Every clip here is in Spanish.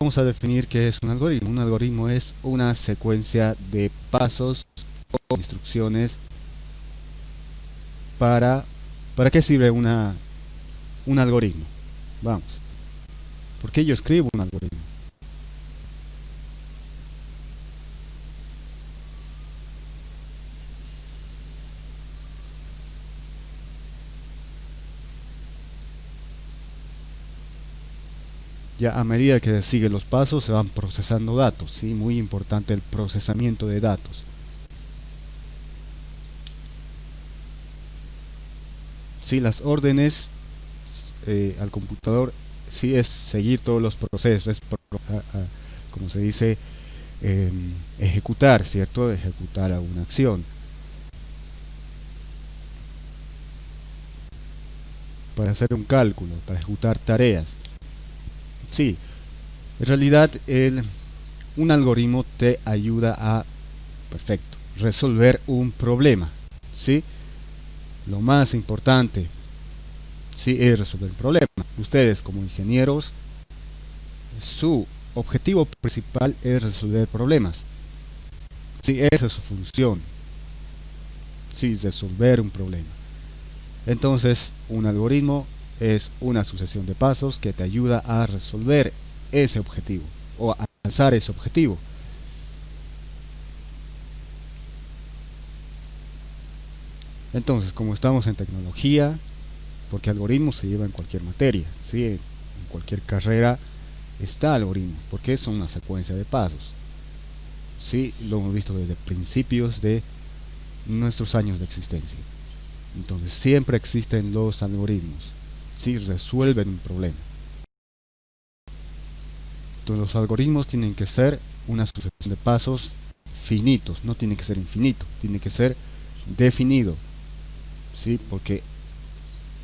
vamos a definir qué es un algoritmo. Un algoritmo es una secuencia de pasos o instrucciones. ¿Para qué sirve un algoritmo? Vamos. ¿Por qué yo escribo un algoritmo? Ya a medida que sigue los pasos se van procesando datos, ¿sí? Muy importante el procesamiento de datos. Sí, las órdenes al computador sí es seguir todos los procesos, es como se dice, ejecutar, ¿cierto? Ejecutar alguna acción. Para hacer un cálculo, para ejecutar tareas. Sí, en realidad un algoritmo te ayuda a, perfecto, resolver un problema, ¿sí? Lo más importante, sí, es resolver el problema. Ustedes como ingenieros, su objetivo principal es resolver problemas. Sí, esa es su función. Sí, resolver un problema. Entonces, un algoritmo es una sucesión de pasos que te ayuda a resolver ese objetivo o a alcanzar ese objetivo. Entonces, como estamos en tecnología, porque algoritmos se lleva en cualquier materia, ¿sí? En cualquier carrera está algoritmo, porque son una secuencia de pasos. ¿Sí? Lo hemos visto desde principios de nuestros años de existencia. Entonces, siempre existen los algoritmos, ¿sí? Resuelven un problema. Entonces, los algoritmos tienen que ser una sucesión de pasos finitos, no tiene que ser infinito, tiene que ser definido, ¿sí? Porque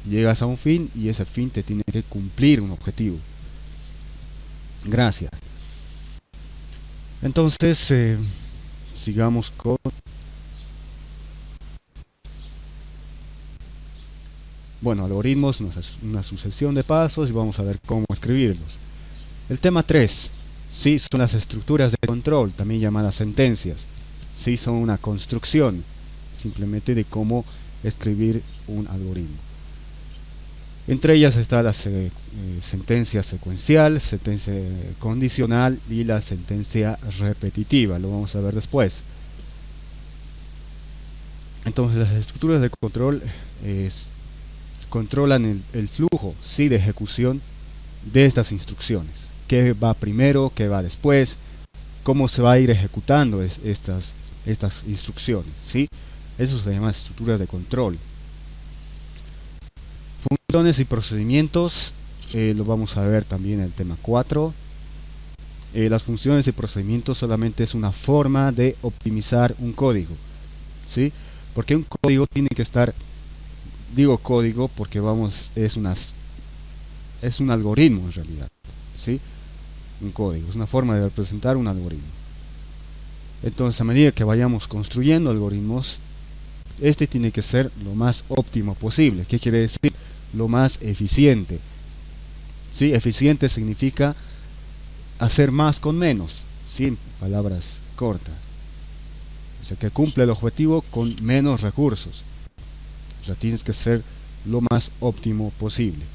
llegas a un fin y ese fin te tiene que cumplir un objetivo. Gracias. Entonces, sigamos con bueno, algoritmos, una sucesión de pasos y vamos a ver cómo escribirlos. El tema 3, sí, son las estructuras de control, también llamadas sentencias. Sí, son una construcción simplemente de cómo escribir un algoritmo. Entre ellas está la sentencia secuencial, sentencia condicional y la sentencia repetitiva. Lo vamos a ver después. Entonces las estructuras de control controlan el flujo, ¿sí? De ejecución de estas instrucciones. ¿Qué va primero? ¿Qué va después? ¿Cómo se va a ir ejecutando estas instrucciones? ¿Sí? Eso se llama estructuras de control. Funciones y procedimientos, lo vamos a ver también en el tema 4. Las funciones y procedimientos solamente es una forma de optimizar un código, ¿sí? Porque un código tiene que estar, digo código porque es un algoritmo en realidad, ¿sí? Un código, es una forma de representar un algoritmo. Entonces, a medida que vayamos construyendo algoritmos, este tiene que ser lo más óptimo posible. ¿Qué quiere decir? Lo más eficiente. ¿Sí? Eficiente significa hacer más con menos, ¿sí? En palabras cortas. O sea, que cumple el objetivo con menos recursos. O sea, tienes que ser lo más óptimo posible.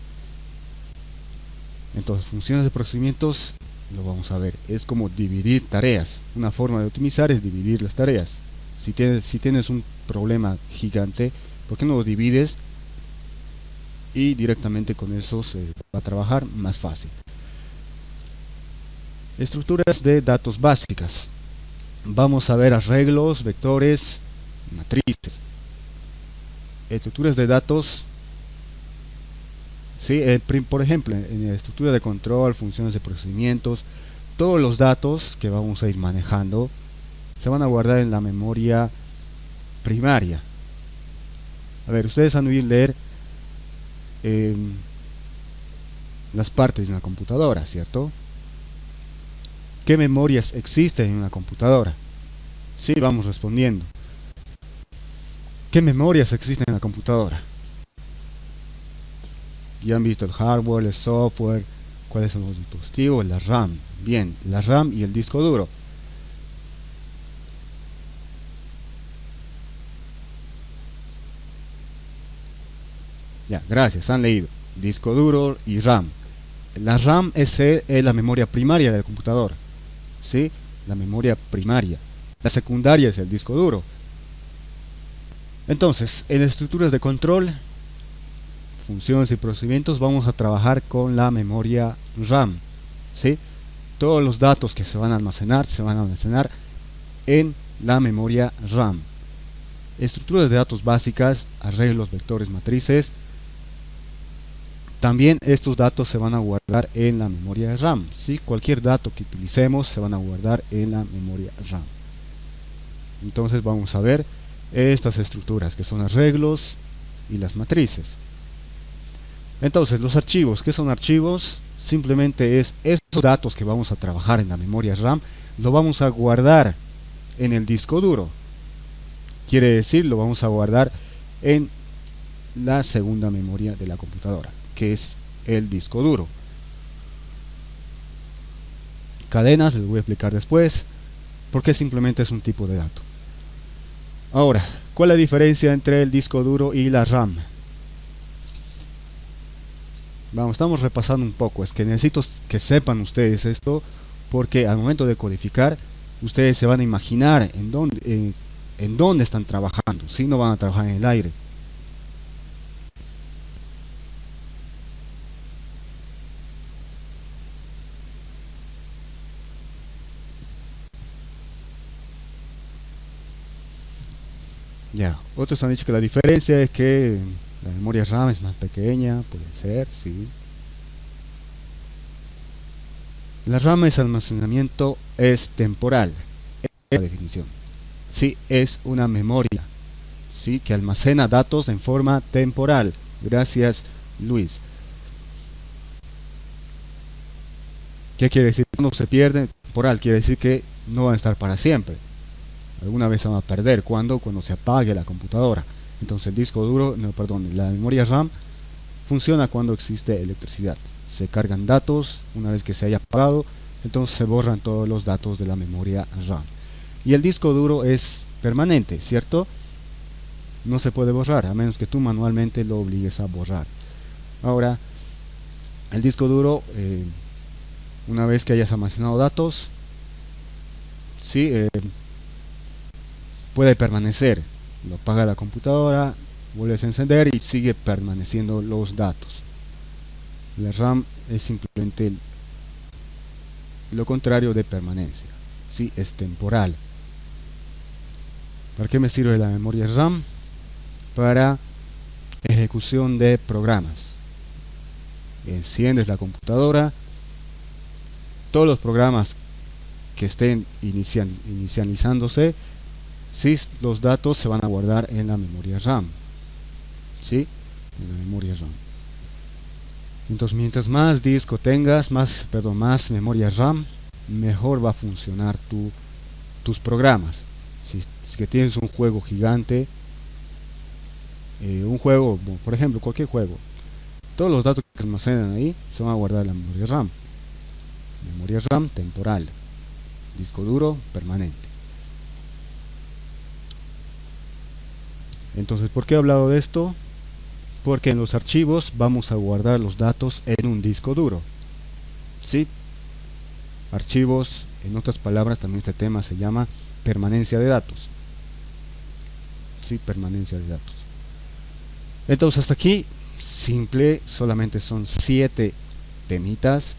Entonces, funciones de procedimientos, lo vamos a ver, es como dividir tareas. Una forma de optimizar es dividir las tareas. Si tienes un problema gigante, ¿por qué no lo divides? Y directamente con eso se va a trabajar más fácil. Estructuras de datos básicas. Vamos a ver arreglos, vectores, matrices. Estructuras de datos. ¿Sí? Por ejemplo, en la estructura de control, funciones de procedimientos, todos los datos que vamos a ir manejando se van a guardar en la memoria primaria. A ver, ustedes han oído leer las partes de una computadora, ¿cierto? ¿Qué memorias existen en una computadora? Sí, vamos respondiendo. ¿Qué memorias existen en la computadora? Ya han visto el hardware, el software, ¿Cuáles son los dispositivos? La RAM. Bien, la RAM y el disco duro. Ya, gracias, han leído. Disco duro y RAM. La RAM es la memoria primaria del computador. ¿Sí? La memoria primaria. La secundaria es el disco duro. Entonces, en estructuras de control, funciones y procedimientos, vamos a trabajar con la memoria RAM. ¿Sí? Todos los datos que se van a almacenar en la memoria RAM. Estructuras de datos básicas, arreglos, vectores, matrices. También estos datos se van a guardar en la memoria RAM. ¿Sí? Cualquier dato que utilicemos se van a guardar en la memoria RAM. Entonces vamos a ver estas estructuras que son arreglos y las matrices. Entonces los archivos, ¿qué son archivos? Simplemente es estos datos que vamos a trabajar en la memoria RAM, lo vamos a guardar en el disco duro. Quiere decir, lo vamos a guardar en la segunda memoria de la computadora, que es el disco duro. Cadenas, les voy a explicar después, porque simplemente es un tipo de dato. Ahora, ¿cuál es la diferencia entre el disco duro y la RAM? Vamos, estamos repasando un poco. Es que necesito que sepan ustedes esto, porque al momento de codificar, ustedes se van a imaginar en dónde están trabajando. Si no van a trabajar en el aire. Ya, otros han dicho que la diferencia es que la memoria RAM es más pequeña, puede ser, sí. La RAM es almacenamiento es temporal, es la definición. Sí, es una memoria, sí, que almacena datos en forma temporal. Gracias, Luis. ¿Qué quiere decir? Cuando se pierde, temporal, quiere decir que no van a estar para siempre. Alguna vez se van a perder. ¿Cuándo? Cuando se apague la computadora. Entonces el disco duro, no, perdón, la memoria RAM funciona cuando existe electricidad. Se cargan datos, una vez que se haya apagado, entonces se borran todos los datos de la memoria RAM. Y el disco duro es permanente, ¿cierto? No se puede borrar, a menos que tú manualmente lo obligues a borrar. Ahora, el disco duro, una vez que hayas almacenado datos, ¿sí? Puede permanecer. Lo apaga la computadora, vuelves a encender y sigue permaneciendo los datos. La RAM es simplemente lo contrario de permanencia, ¿sí? Es temporal. ¿Para qué me sirve la memoria RAM? Para ejecución de programas. Enciendes la computadora, todos los programas que estén inicializándose, ¿sí? Los datos se van a guardar en la memoria RAM, ¿sí? En la memoria RAM. Entonces, mientras más disco tengas, más memoria RAM, mejor va a funcionar tus programas. Si que tienes un juego gigante, un juego, por ejemplo, cualquier juego, todos los datos que se almacenan ahí se van a guardar en la memoria RAM. Memoria RAM temporal, disco duro permanente. Entonces, ¿por qué he hablado de esto? Porque en los archivos vamos a guardar los datos en un disco duro. ¿Sí? Archivos, en otras palabras, también este tema se llama permanencia de datos. ¿Sí? Permanencia de datos. Entonces, hasta aquí, simple, solamente son 7 temitas,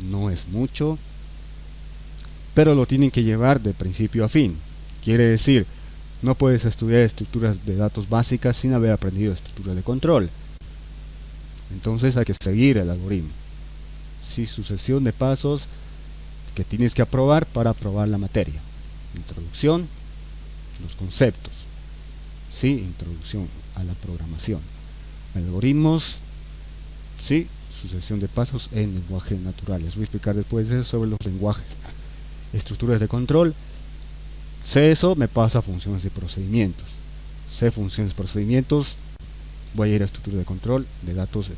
no es mucho, pero lo tienen que llevar de principio a fin. Quiere decir, no puedes estudiar estructuras de datos básicas sin haber aprendido estructuras de control. Entonces hay que seguir el algoritmo. Sí, sucesión de pasos que tienes que aprobar para aprobar la materia. Introducción, los conceptos. Sí, introducción a la programación. Algoritmos, sí, sucesión de pasos en lenguaje natural. Les voy a explicar después de eso sobre los lenguajes. Estructuras de control. Sé eso, me pasa a funciones y procedimientos. Sé funciones y procedimientos, voy a ir a estructuras de control de datos,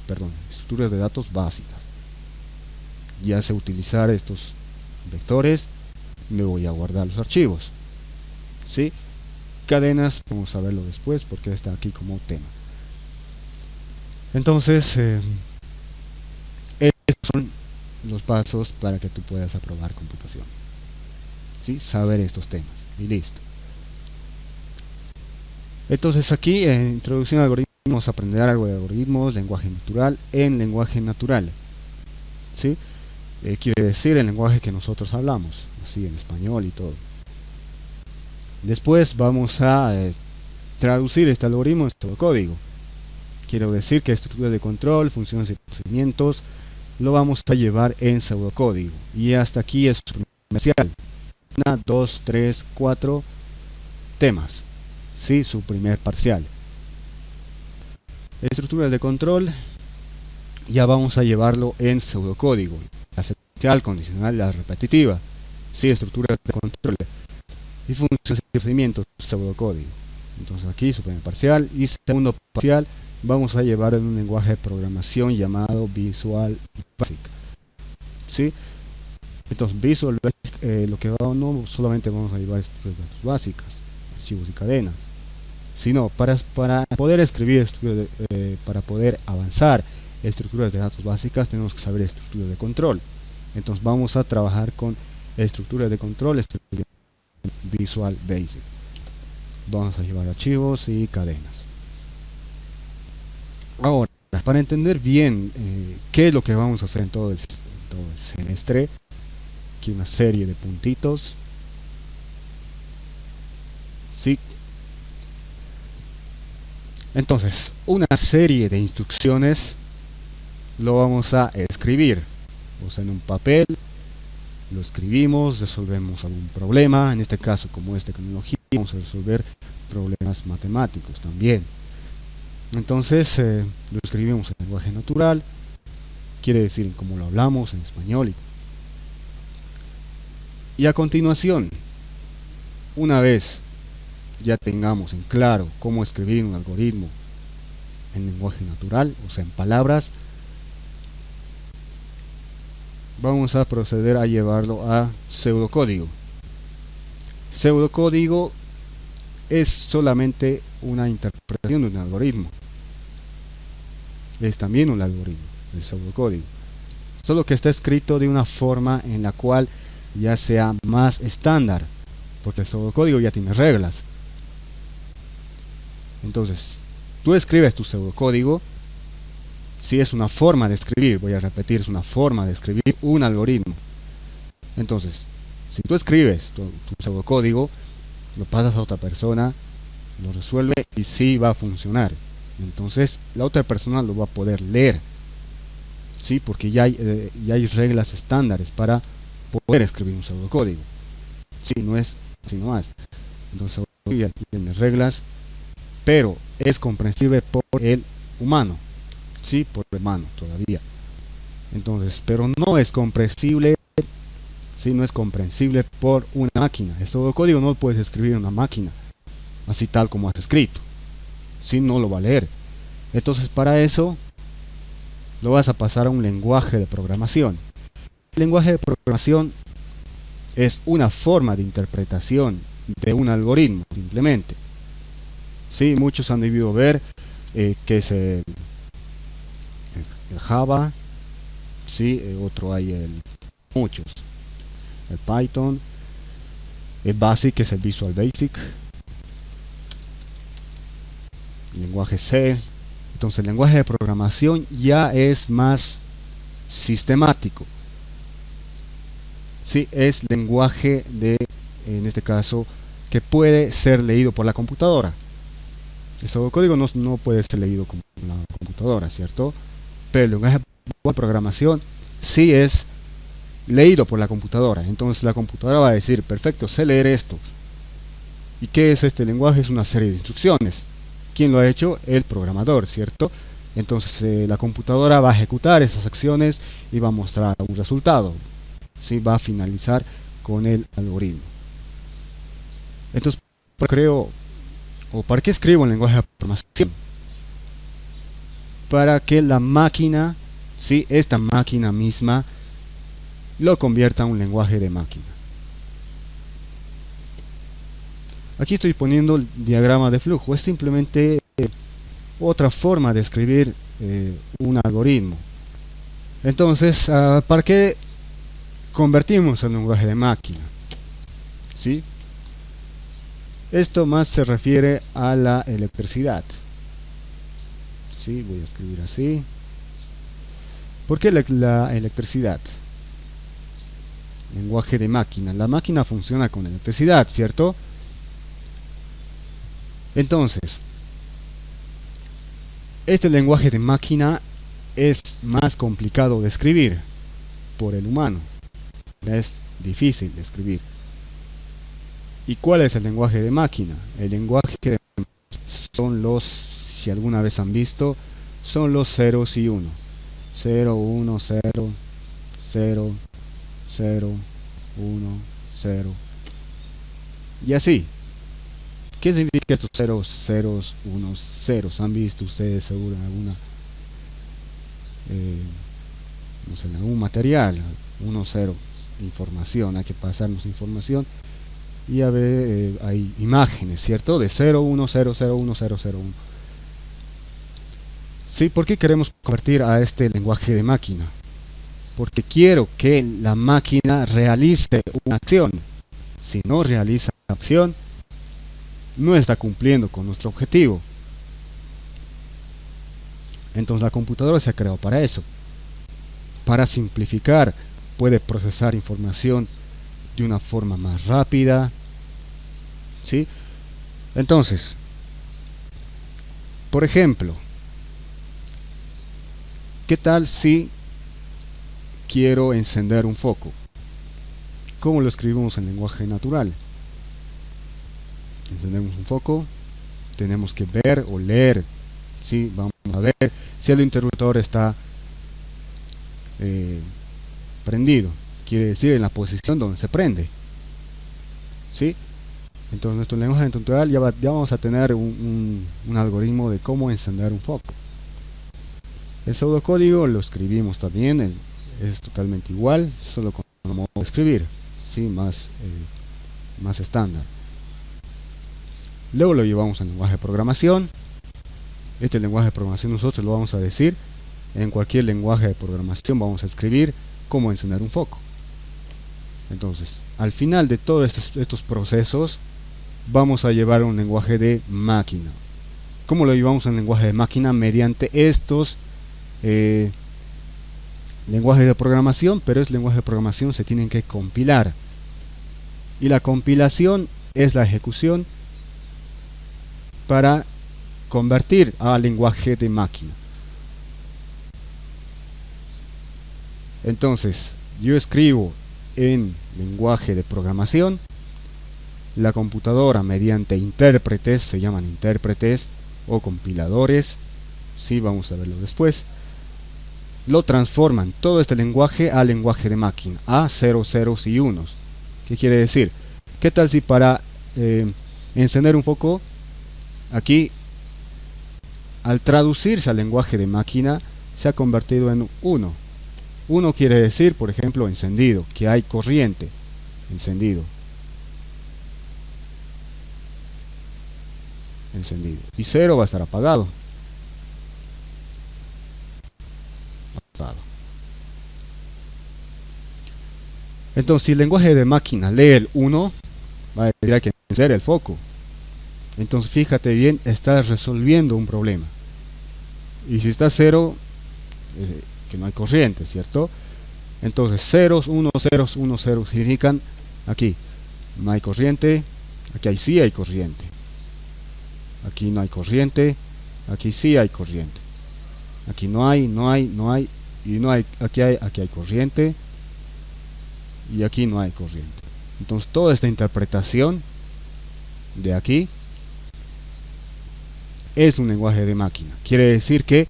estructuras de datos básicas. ya sé utilizar estos vectores, me voy a guardar los archivos, ¿sí? Cadenas, vamos a verlo después porque está aquí como tema. Entonces, estos son los pasos para que tú puedas aprobar computación, ¿sí? Saber estos temas y listo. Entonces aquí en introducción a algoritmos vamos a aprender algo de algoritmos, lenguaje natural en lenguaje natural, ¿sí? Quiere decir el lenguaje que nosotros hablamos, así en español y todo. Después vamos a traducir este algoritmo en pseudocódigo. Quiero decir que estructuras de control, funciones y procedimientos lo vamos a llevar en pseudocódigo. Y hasta aquí es su primer parcial. 1, 2, 3, 4 temas. Sí, su primer parcial. Estructuras de control ya vamos a llevarlo en pseudocódigo. La secuencial, condicional, la repetitiva. Sí, estructuras de control. Y funciones y procedimientos, pseudocódigo. Entonces aquí su primer parcial. Y segundo parcial vamos a llevar en un lenguaje de programación llamado Visual Basic, ¿sí? Entonces Visual Basic, lo que no solamente vamos a llevar estructuras de datos básicas, archivos y cadenas, sino para poder escribir para poder avanzar estructuras de datos básicas tenemos que saber estructuras de control. Entonces vamos a trabajar con estructuras de control, Visual Basic. Vamos a llevar archivos y cadenas. Ahora, para entender bien qué es lo que vamos a hacer en todo el semestre, aquí una serie de puntitos, ¿sí? Entonces, una serie de instrucciones lo vamos a escribir, o sea, en un papel, lo escribimos, resolvemos algún problema, en este caso como es tecnología, vamos a resolver problemas matemáticos también. Entonces lo escribimos en lenguaje natural, quiere decir como lo hablamos en español. Y a continuación, una vez ya tengamos en claro cómo escribir un algoritmo en lenguaje natural, o sea en palabras, vamos a proceder a llevarlo a pseudocódigo. Pseudocódigo es solamente una interpretación de un algoritmo. Es también un algoritmo, el pseudocódigo. Solo que está escrito de una forma en la cual ya sea más estándar, porque el pseudocódigo ya tiene reglas. Entonces, tú escribes tu pseudocódigo, si es una forma de escribir, voy a repetir, es una forma de escribir un algoritmo. Entonces, si tú escribes tu pseudocódigo, lo pasas a otra persona, lo resuelve y sí va a funcionar. Entonces la otra persona lo va a poder leer, ¿sí? Porque ya hay reglas estándares para poder escribir un pseudocódigo. Sí, no es sino más. Entonces ya tiene reglas, pero es comprensible por el humano, sí, por el humano todavía. Entonces, pero no es comprensible, sí, no es comprensible por una máquina. El pseudocódigo no lo puedes escribir en una máquina, así tal como has escrito. Si no lo va a leer. Entonces para eso lo vas a pasar a un lenguaje de programación. El lenguaje de programación es una forma de interpretación de un algoritmo, simplemente. Sí, muchos han debido ver que es el Java, sí, otro hay muchos, el Python, el Basic, que es el Visual Basic, el lenguaje C. Entonces el lenguaje de programación ya es más sistemático. Sí, es lenguaje en este caso, que puede ser leído por la computadora. El pseudocódigo no puede ser leído con la computadora, ¿cierto? Pero el lenguaje de programación sí es leído por la computadora. Entonces la computadora va a decir, perfecto, sé leer esto. ¿Y qué es este lenguaje? Es una serie de instrucciones. ¿Quién lo ha hecho? El programador, ¿cierto? Entonces la computadora va a ejecutar esas acciones y va a mostrar un resultado. ¿Sí? Va a finalizar con el algoritmo. Entonces, ¿para qué escribo en lenguaje de programación? Para que la máquina, ¿sí? Esta máquina misma, lo convierta a un lenguaje de máquina. Aquí estoy poniendo el diagrama de flujo. Es simplemente otra forma de escribir un algoritmo. Entonces, ¿para qué convertimos el lenguaje de máquina? ¿Sí? Esto más se refiere a la electricidad. ¿Sí? Voy a escribir así. ¿Por qué la electricidad? Lenguaje de máquina. La máquina funciona con electricidad, ¿cierto? Entonces, este lenguaje de máquina es más complicado de escribir por el humano. Es difícil de escribir. ¿Y cuál es el lenguaje de máquina? El lenguaje de máquina son los, si alguna vez han visto, son los ceros y unos. 0, 1, 0, 0, 0, 1, 0. Y así. ¿Qué significa estos ceros, ceros, unos, ceros? ¿Han visto ustedes seguro en alguna, no sé, en algún material? 1, 0, información, hay que pasarnos información. Y a ver, hay imágenes, ¿cierto? De 0, 1, 0, 0, 1, 0, 0, 1. ¿Sí? ¿Por qué queremos convertir a este lenguaje de máquina? Porque quiero que la máquina realice una acción. Si no realiza la acción, no está cumpliendo con nuestro objetivo. Entonces la computadora se ha creado para eso. Para simplificar, puede procesar información de una forma más rápida. ¿Sí? Entonces, por ejemplo, ¿qué tal si quiero encender un foco? ¿Cómo lo escribimos en lenguaje natural? Encendemos un foco, tenemos que ver o leer. ¿Sí? Vamos a ver si el interruptor está prendido. Quiere decir en la posición donde se prende. ¿Sí? Entonces en nuestro lenguaje natural ya vamos a tener un algoritmo de cómo encender un foco. El pseudocódigo lo escribimos también, es totalmente igual, solo con un modo de escribir, ¿sí? más estándar. Luego lo llevamos al lenguaje de programación. Este lenguaje de programación nosotros lo vamos a decir, en cualquier lenguaje de programación vamos a escribir cómo encender un foco. Entonces, al final de todos estos procesos, vamos a llevar un lenguaje de máquina. ¿Cómo lo llevamos en lenguaje de máquina? Mediante estos lenguajes de programación, pero el lenguaje de programación se tienen que compilar. Y la compilación es la ejecución para convertir al lenguaje de máquina. Entonces, yo escribo en lenguaje de programación, la computadora mediante intérpretes, se llaman intérpretes o compiladores, sí, vamos a verlo después, lo transforman todo este lenguaje a lenguaje de máquina, a ceros y unos. ¿Qué quiere decir? ¿Qué tal si para encender un foco, aquí, al traducirse al lenguaje de máquina, se ha convertido en 1? 1 quiere decir, por ejemplo, encendido, que hay corriente, encendido. Encendido. Y 0 va a estar apagado. Apagado. Entonces, si el lenguaje de máquina lee el 1, va a decir que encender el foco. Entonces, fíjate bien, estás resolviendo un problema. Y si está 0, que no hay corriente, ¿cierto? Entonces, ceros, 1, 0 significan aquí no hay corriente, aquí sí hay corriente. Aquí no hay corriente, aquí sí hay corriente. Aquí no hay, y no hay, aquí hay corriente, y aquí no hay corriente. Entonces toda esta interpretación de aquí es un lenguaje de máquina. Quiere decir que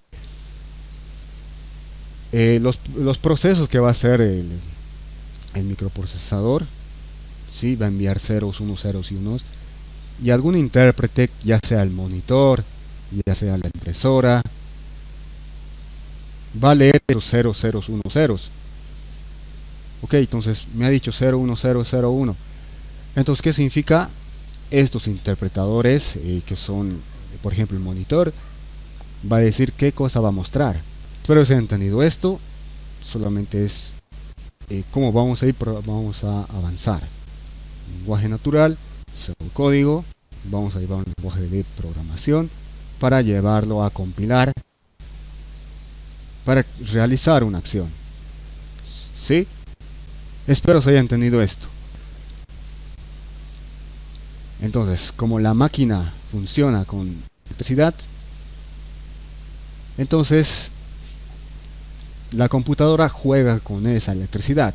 los procesos que va a hacer el microprocesador, ¿sí? Va a enviar ceros, unos, ceros y unos, y algún intérprete, ya sea el monitor, ya sea la impresora, va a leer esos ceros, unos, ceros, Ok, entonces me ha dicho 01001. Entonces, ¿qué significa? Estos interpretadores que son, por ejemplo, el monitor, va a decir qué cosa va a mostrar. Espero que se haya entendido esto. Solamente es cómo vamos a ir, vamos a avanzar. Lenguaje natural, código, vamos a llevar un lenguaje de programación para llevarlo a compilar, para realizar una acción. ¿Sí? Espero se haya entendido esto. Entonces, como la máquina funciona con electricidad, entonces la computadora juega con esa electricidad.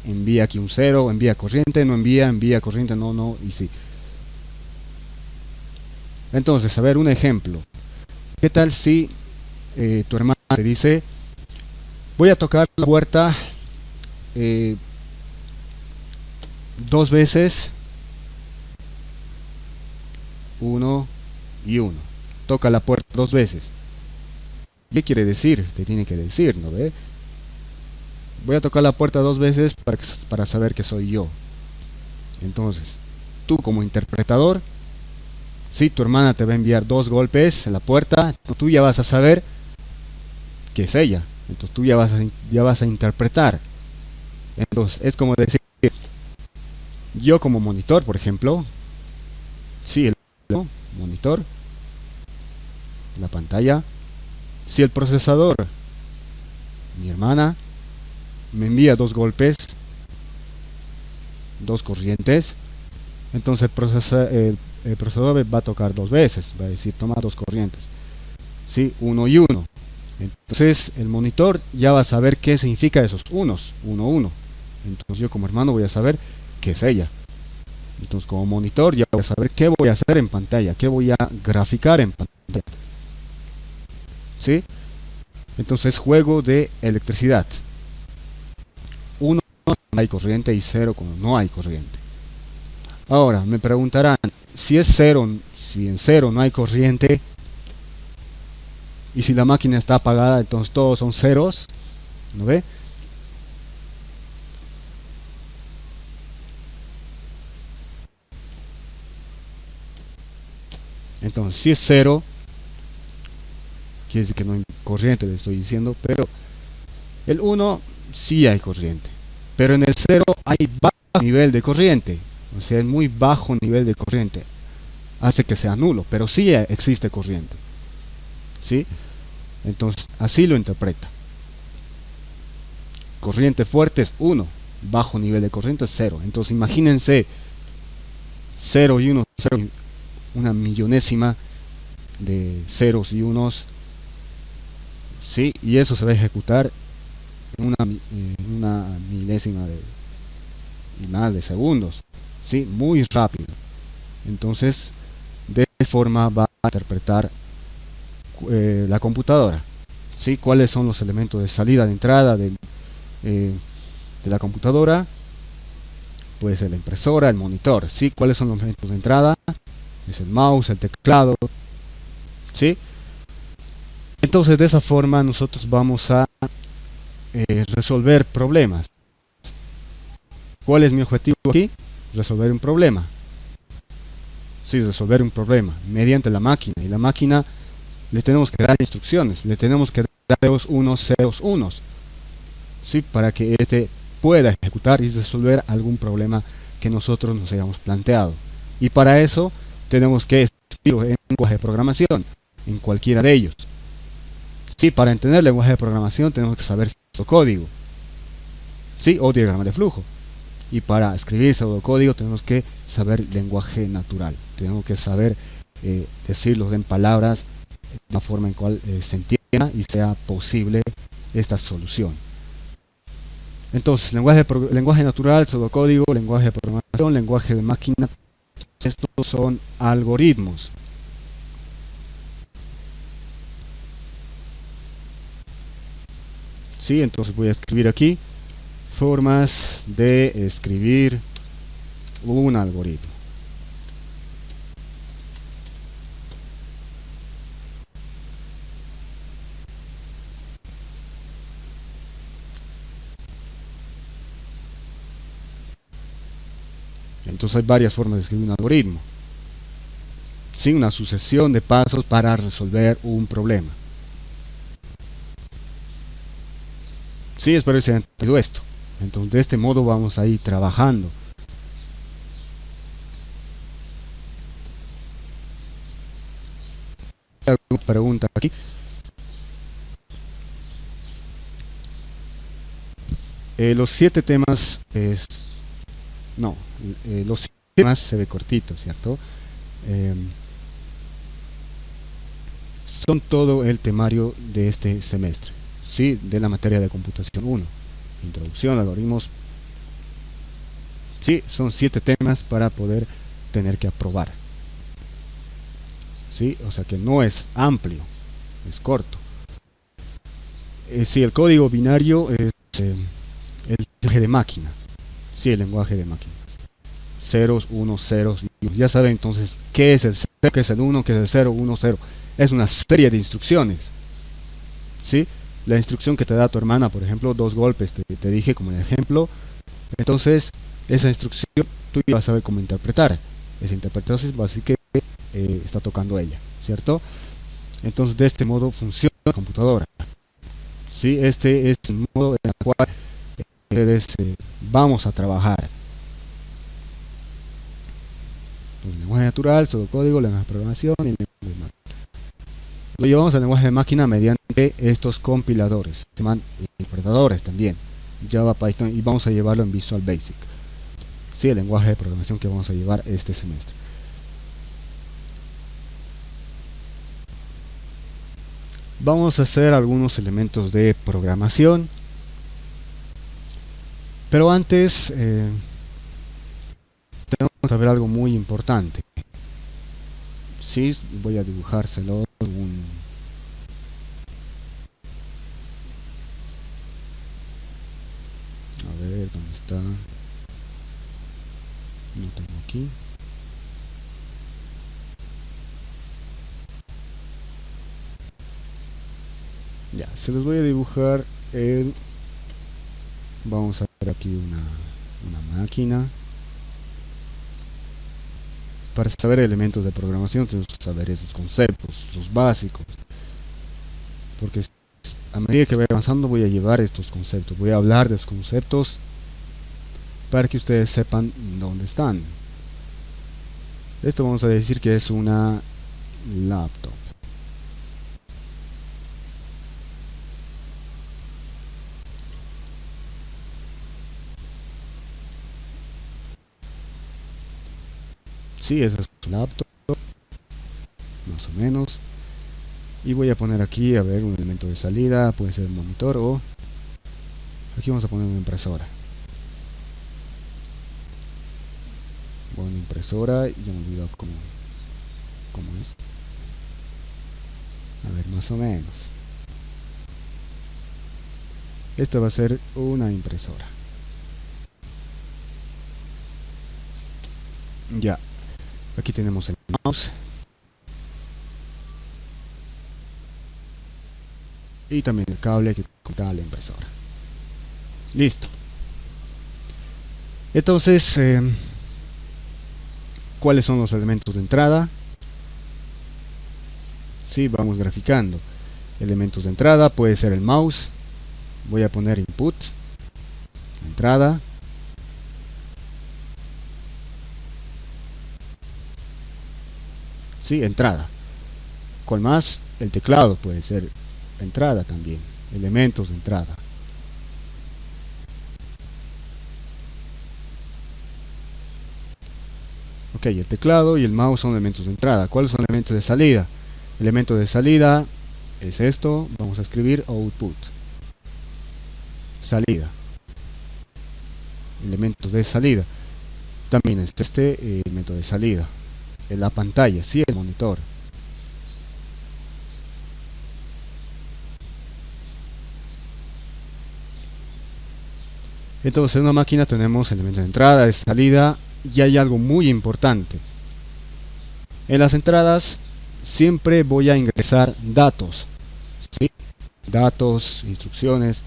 Envía aquí un cero, envía corriente, no envía, envía corriente, no, no, y sí. Entonces, a ver, un ejemplo. ¿Qué tal si tu hermana te dice, voy a tocar la puerta eh, 2 veces, 1 y 1? Toca la puerta 2 veces. ¿Qué quiere decir? Te tiene que decir, ¿no ve? Voy a tocar la puerta 2 veces para saber que soy yo. Entonces, tú como interpretador, si tu hermana te va a enviar 2 golpes en la puerta, tú ya vas a saber que es ella. Entonces tú ya vas a interpretar. Entonces es como decir, yo como monitor, por ejemplo, si el monitor, la pantalla, si el procesador, mi hermana, me envía 2 golpes, 2 corrientes, entonces el procesador va a tocar 2 veces, va a decir toma 2 corrientes, ¿sí? 1 y 1. Entonces el monitor ya va a saber qué significa esos unos, 1, 1. Entonces yo como hermano voy a saber qué es ella. Entonces como monitor ya voy a saber qué voy a hacer en pantalla, qué voy a graficar en pantalla. ¿Sí? Entonces juego de electricidad. 1 cuando hay corriente y 0 cuando no hay corriente. Ahora me preguntarán, si es 0, si en 0 no hay corriente y si la máquina está apagada, entonces todos son ceros, ¿no ve? Entonces si es 0, quiere decir que no hay corriente, le estoy diciendo, pero el 1 sí hay corriente, pero en el 0 hay bajo nivel de corriente, o sea, es muy bajo nivel de corriente, hace que sea nulo, pero sí existe corriente, ¿sí? Entonces así lo interpreta. Corriente fuerte es 1, bajo nivel de corriente es 0. Entonces imagínense 0 y 1, 0, una millonésima de ceros y unos, ¿sí? Y eso se va a ejecutar en una milésima y más de segundos, ¿sí? Muy rápido. Entonces, de esta forma va a interpretar la computadora, ¿sí? ¿Cuáles son los elementos de salida, de entrada de la computadora? Puede ser la impresora, el monitor, ¿sí? ¿Cuáles son los elementos de entrada? Es el mouse, el teclado, ¿sí? Entonces, de esa forma nosotros vamos a resolver problemas. ¿Cuál es mi objetivo aquí? Resolver un problema. Sí, resolver un problema mediante la máquina. Y la máquina le tenemos que dar instrucciones, le tenemos que dar ceros, unos, ceros, unos, ¿sí? Para que éste pueda ejecutar y resolver algún problema que nosotros nos hayamos planteado. Y para eso tenemos que escribirlo en lenguaje de programación, en cualquiera de ellos. Sí, para entender el lenguaje de programación tenemos que saber pseudocódigo, ¿sí? O diagrama de flujo. Y para escribir pseudocódigo tenemos que saber lenguaje natural. Tenemos que saber decirlo en palabras de una forma en cual se entienda y sea posible esta solución. Entonces, lenguaje natural, pseudocódigo, lenguaje de programación, lenguaje de máquina, estos son algoritmos. ¿Sí? Entonces voy a escribir aquí formas de escribir un algoritmo. Entonces hay varias formas de escribir un algoritmo. Sí, una sucesión de pasos para resolver un problema. Sí, espero que se haya entendido esto. Entonces de este modo vamos a ir trabajando. ¿Alguna pregunta aquí? Los 7 temas no, los 7 temas se ve cortito, ¿cierto? Eh, Son todo el temario de este semestre, ¿sí? De la materia de computación 1. Introducción, algoritmos. Sí, son 7 temas para poder tener que aprobar. ¿Sí? O sea que no es amplio, es corto. Sí, el código binario es el lenguaje de máquina. Sí, el lenguaje de máquina. Ceros, unos, ceros. Ya saben entonces qué es el 0, qué es el 1, qué es el 0, 1, 0. Es una serie de instrucciones. ¿Sí? La instrucción que te da tu hermana, por ejemplo, 2 golpes, te dije como en ejemplo. Entonces, esa instrucción tú ya vas a saber cómo interpretar. Esa interpretación básicamente está tocando ella, ¿cierto? Entonces, de este modo funciona la computadora. ¿Sí? Este es el modo en el cual ustedes vamos a trabajar. El lenguaje natural, pseudocódigo, lenguaje de programación y el lenguaje de máquina. Lo llevamos al lenguaje de máquina mediante estos compiladores, se llaman interpretadores también, Java, Python, y vamos a llevarlo en Visual Basic. Sí, el lenguaje de programación que vamos a llevar este semestre. Vamos a hacer algunos elementos de programación, pero antes tenemos que saber algo muy importante. Sí, voy a dibujárselo a ver dónde está. No tengo aquí. Ya, se los voy a dibujar el... Vamos a ver aquí una máquina. Para saber elementos de programación tenemos que saber esos conceptos, los básicos. Porque a medida que voy avanzando voy a llevar estos conceptos, voy a hablar de los conceptos para que ustedes sepan dónde están. Esto vamos a decir que es una laptop. Sí, esa es una laptop, más o menos. Y voy a poner aquí, a ver, un elemento de salida, puede ser un monitor o... Aquí vamos a poner una impresora. Bueno, una impresora, y ya me he olvidado cómo es. A ver, más o menos. Esta va a ser una impresora. Ya. Aquí tenemos el mouse. Y también el cable que conecta a la impresora. Listo. Entonces, ¿cuáles son los elementos de entrada? Sí, vamos graficando. Elementos de entrada puede ser el mouse. Voy a poner input, entrada. Sí, entrada. ¿Cuál más? El teclado puede ser entrada también. Elementos de entrada. Ok, el teclado y el mouse son elementos de entrada. ¿Cuáles son elementos de salida? Elemento de salida es esto. Vamos a escribir output. Salida. Elementos de salida. También es este elemento de salida. En la pantalla, sí, el monitor. Entonces en una máquina tenemos elementos de entrada, de salida, y hay algo muy importante. En las entradas siempre voy a ingresar datos, ¿sí? Datos, instrucciones.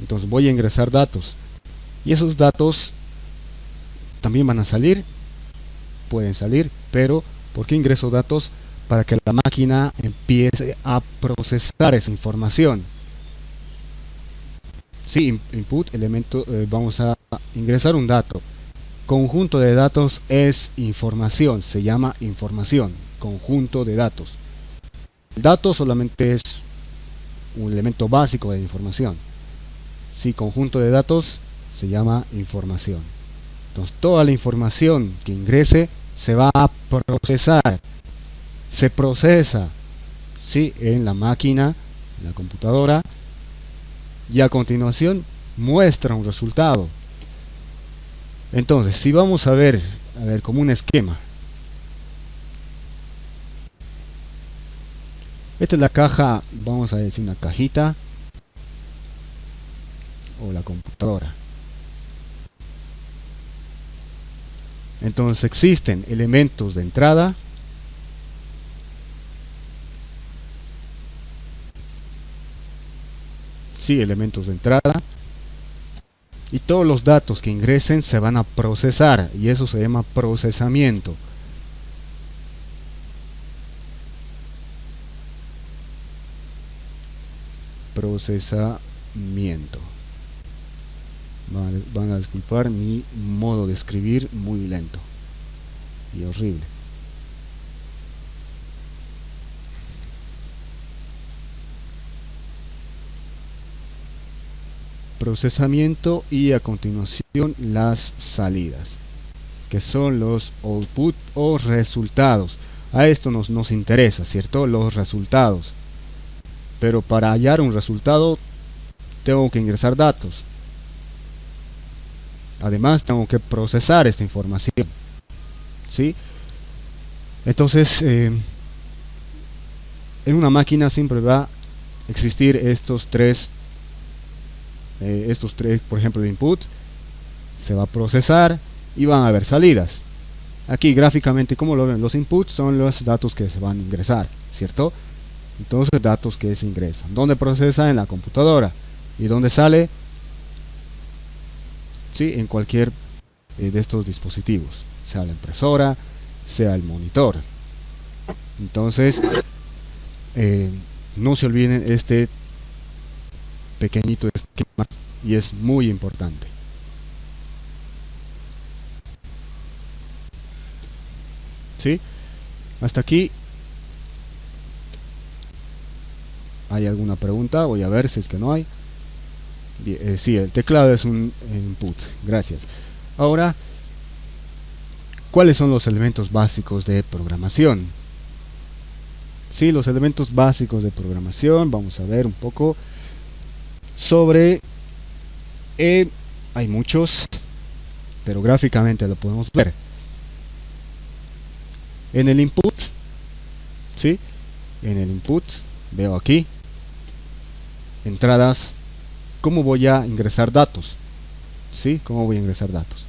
Entonces voy a ingresar datos, y esos datos también van a salir, pueden salir, pero ¿por qué ingreso datos? Para que la máquina empiece a procesar esa información. Sí, input, elemento, vamos a ingresar un dato. Conjunto de datos es información, se llama información, conjunto de datos. El dato solamente es un elemento básico de información. Sí, conjunto de datos se llama información. Entonces toda la información que ingrese se va a procesar, se procesa, ¿sí?, en la máquina, en la computadora, y a continuación muestra un resultado. Entonces, si vamos a ver como un esquema, esta es la caja, vamos a decir una cajita, o la computadora. Entonces existen elementos de entrada, sí, elementos de entrada, y todos los datos que ingresen se van a procesar, y eso se llama procesamiento. Procesamiento. Van a disculpar mi modo de escribir muy lento y horrible. Procesamiento, y a continuación las salidas, que son los output o resultados. A esto nos interesa, ¿cierto? Los resultados. Pero para hallar un resultado tengo que ingresar datos. Además tengo que procesar esta información, ¿sí? Entonces en una máquina siempre va a existir estos tres, por ejemplo, de input. Se va a procesar y van a haber salidas. Aquí gráficamente, como lo ven, los inputs son los datos que se van a ingresar, ¿cierto? Entonces datos que se ingresan. ¿Dónde procesa? En la computadora. ¿Y dónde sale? Sí, en cualquier de estos dispositivos, sea la impresora, sea el monitor. Entonces no se olviden este pequeñito esquema, y es muy importante. ¿Sí? Hasta aquí. ¿Hay alguna pregunta? Voy a ver si es que no hay. Sí, el teclado es un input. Gracias. Ahora, ¿cuáles son los elementos básicos de programación? Sí, los elementos básicos de programación. Vamos a ver un poco sobre... hay muchos, pero gráficamente lo podemos ver. En el input, ¿sí? En el input, veo aquí, entradas. ¿Cómo voy a ingresar datos? ¿Sí? ¿Cómo voy a ingresar datos?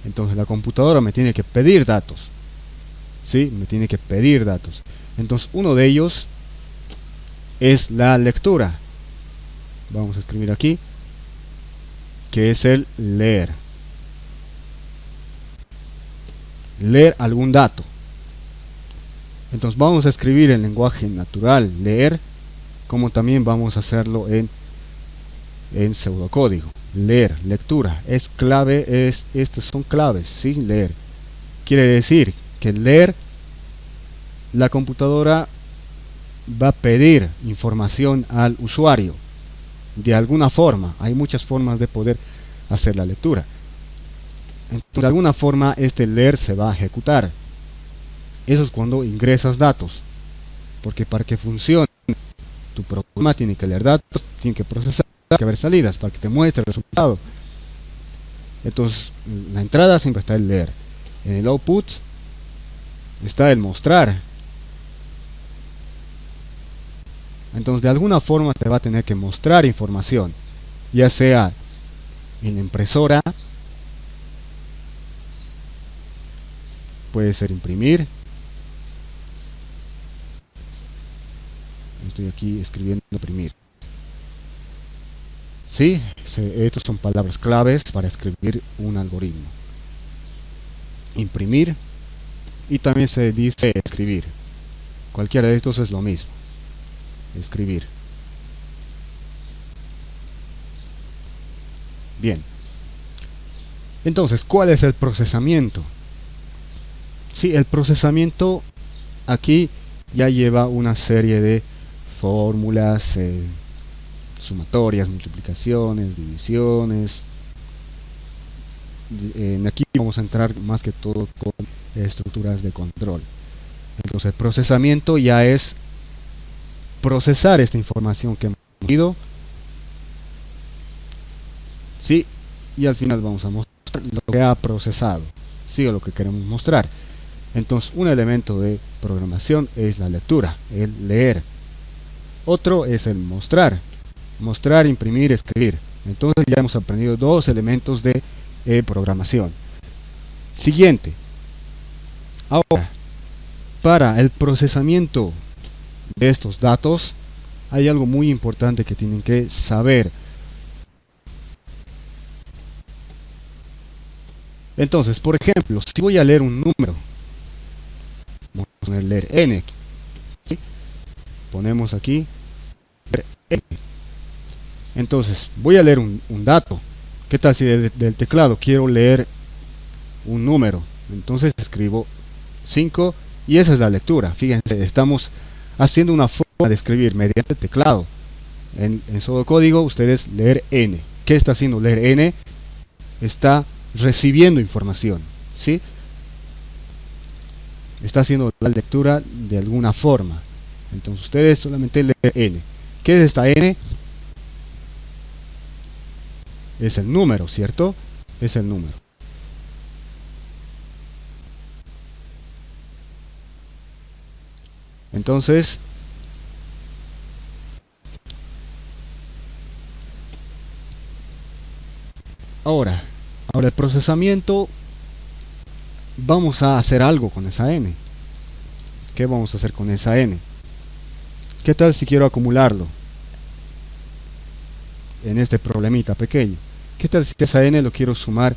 Entonces la computadora me tiene que pedir datos. ¿Sí? Me tiene que pedir datos. Entonces uno de ellos es la lectura. Vamos a escribir aquí, que es el leer. Leer algún dato. Entonces vamos a escribir en lenguaje natural leer, como también vamos a hacerlo en pseudocódigo. Leer, lectura, es clave, estos son claves, ¿sí? Leer. Quiere decir que leer, la computadora va a pedir información al usuario. De alguna forma, hay muchas formas de poder hacer la lectura. Entonces, de alguna forma, este leer se va a ejecutar. Eso es cuando ingresas datos. Porque para que funcione, tu programa tiene que leer datos, tiene que procesar, que haber salidas para que te muestre el resultado. Entonces la entrada siempre está el leer, en el output está el mostrar. Entonces de alguna forma te va a tener que mostrar información, ya sea en la impresora, puede ser imprimir. Estoy aquí escribiendo imprimir. Sí, estas son palabras claves para escribir un algoritmo. imprimir, y también se dice escribir. Cualquiera de estos es lo mismo, escribir. Bien, entonces, ¿cuál es el procesamiento? Sí, el procesamiento aquí ya lleva una serie de fórmulas, sumatorias, multiplicaciones, divisiones. Aquí vamos a entrar más que todo con estructuras de control. Entonces, el procesamiento ya es procesar esta información que hemos tenido, ¿sí? Y al final vamos a mostrar lo que ha procesado, ¿sí? O lo que queremos mostrar. Entonces, un elemento de programación es la lectura, el leer. Otro es el mostrar, imprimir, escribir. Entonces ya hemos aprendido dos elementos de programación. Siguiente. Ahora, para el procesamiento de estos datos, hay algo muy importante que tienen que saber. Entonces, por ejemplo, si voy a leer un número, vamos a poner leer n, ¿sí? Ponemos aquí leer n. Entonces, voy a leer un dato. ¿Qué tal si del teclado quiero leer un número? Entonces escribo 5 y esa es la lectura. Fíjense, estamos haciendo una forma de escribir mediante el teclado. En pseudocódigo ustedes leer n. ¿Qué está haciendo leer n? Está recibiendo información, ¿sí? Está haciendo la lectura de alguna forma. Entonces ustedes solamente leer n. ¿Qué es esta n? Es el número, ¿cierto? Es el número. Entonces, ahora el procesamiento, vamos a hacer algo con esa n. ¿Qué vamos a hacer con esa n? ¿Qué tal si quiero acumularlo en este problemita pequeño? ¿Qué tal si esa n lo quiero sumar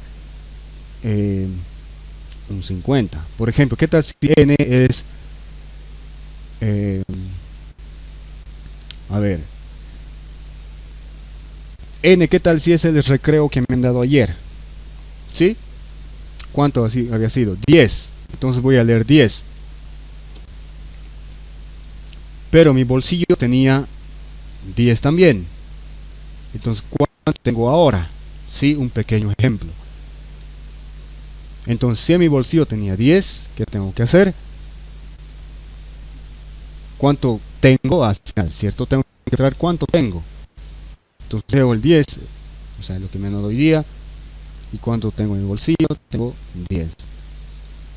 un 50? Por ejemplo, ¿qué tal si n es a ver, n, ¿qué tal si es el recreo que me han dado ayer? ¿Sí? ¿Cuánto había sido? 10. Entonces voy a leer 10. Pero mi bolsillo tenía 10 también. Entonces, ¿cuánto tengo ahora? Sí, un pequeño ejemplo. Entonces, si en mi bolsillo tenía 10, ¿qué tengo que hacer? ¿Cuánto tengo al final? ¿Cierto? Tengo que traer cuánto tengo. Entonces, leo el 10, o sea, lo que me doy día. ¿Y cuánto tengo en mi bolsillo? Tengo 10.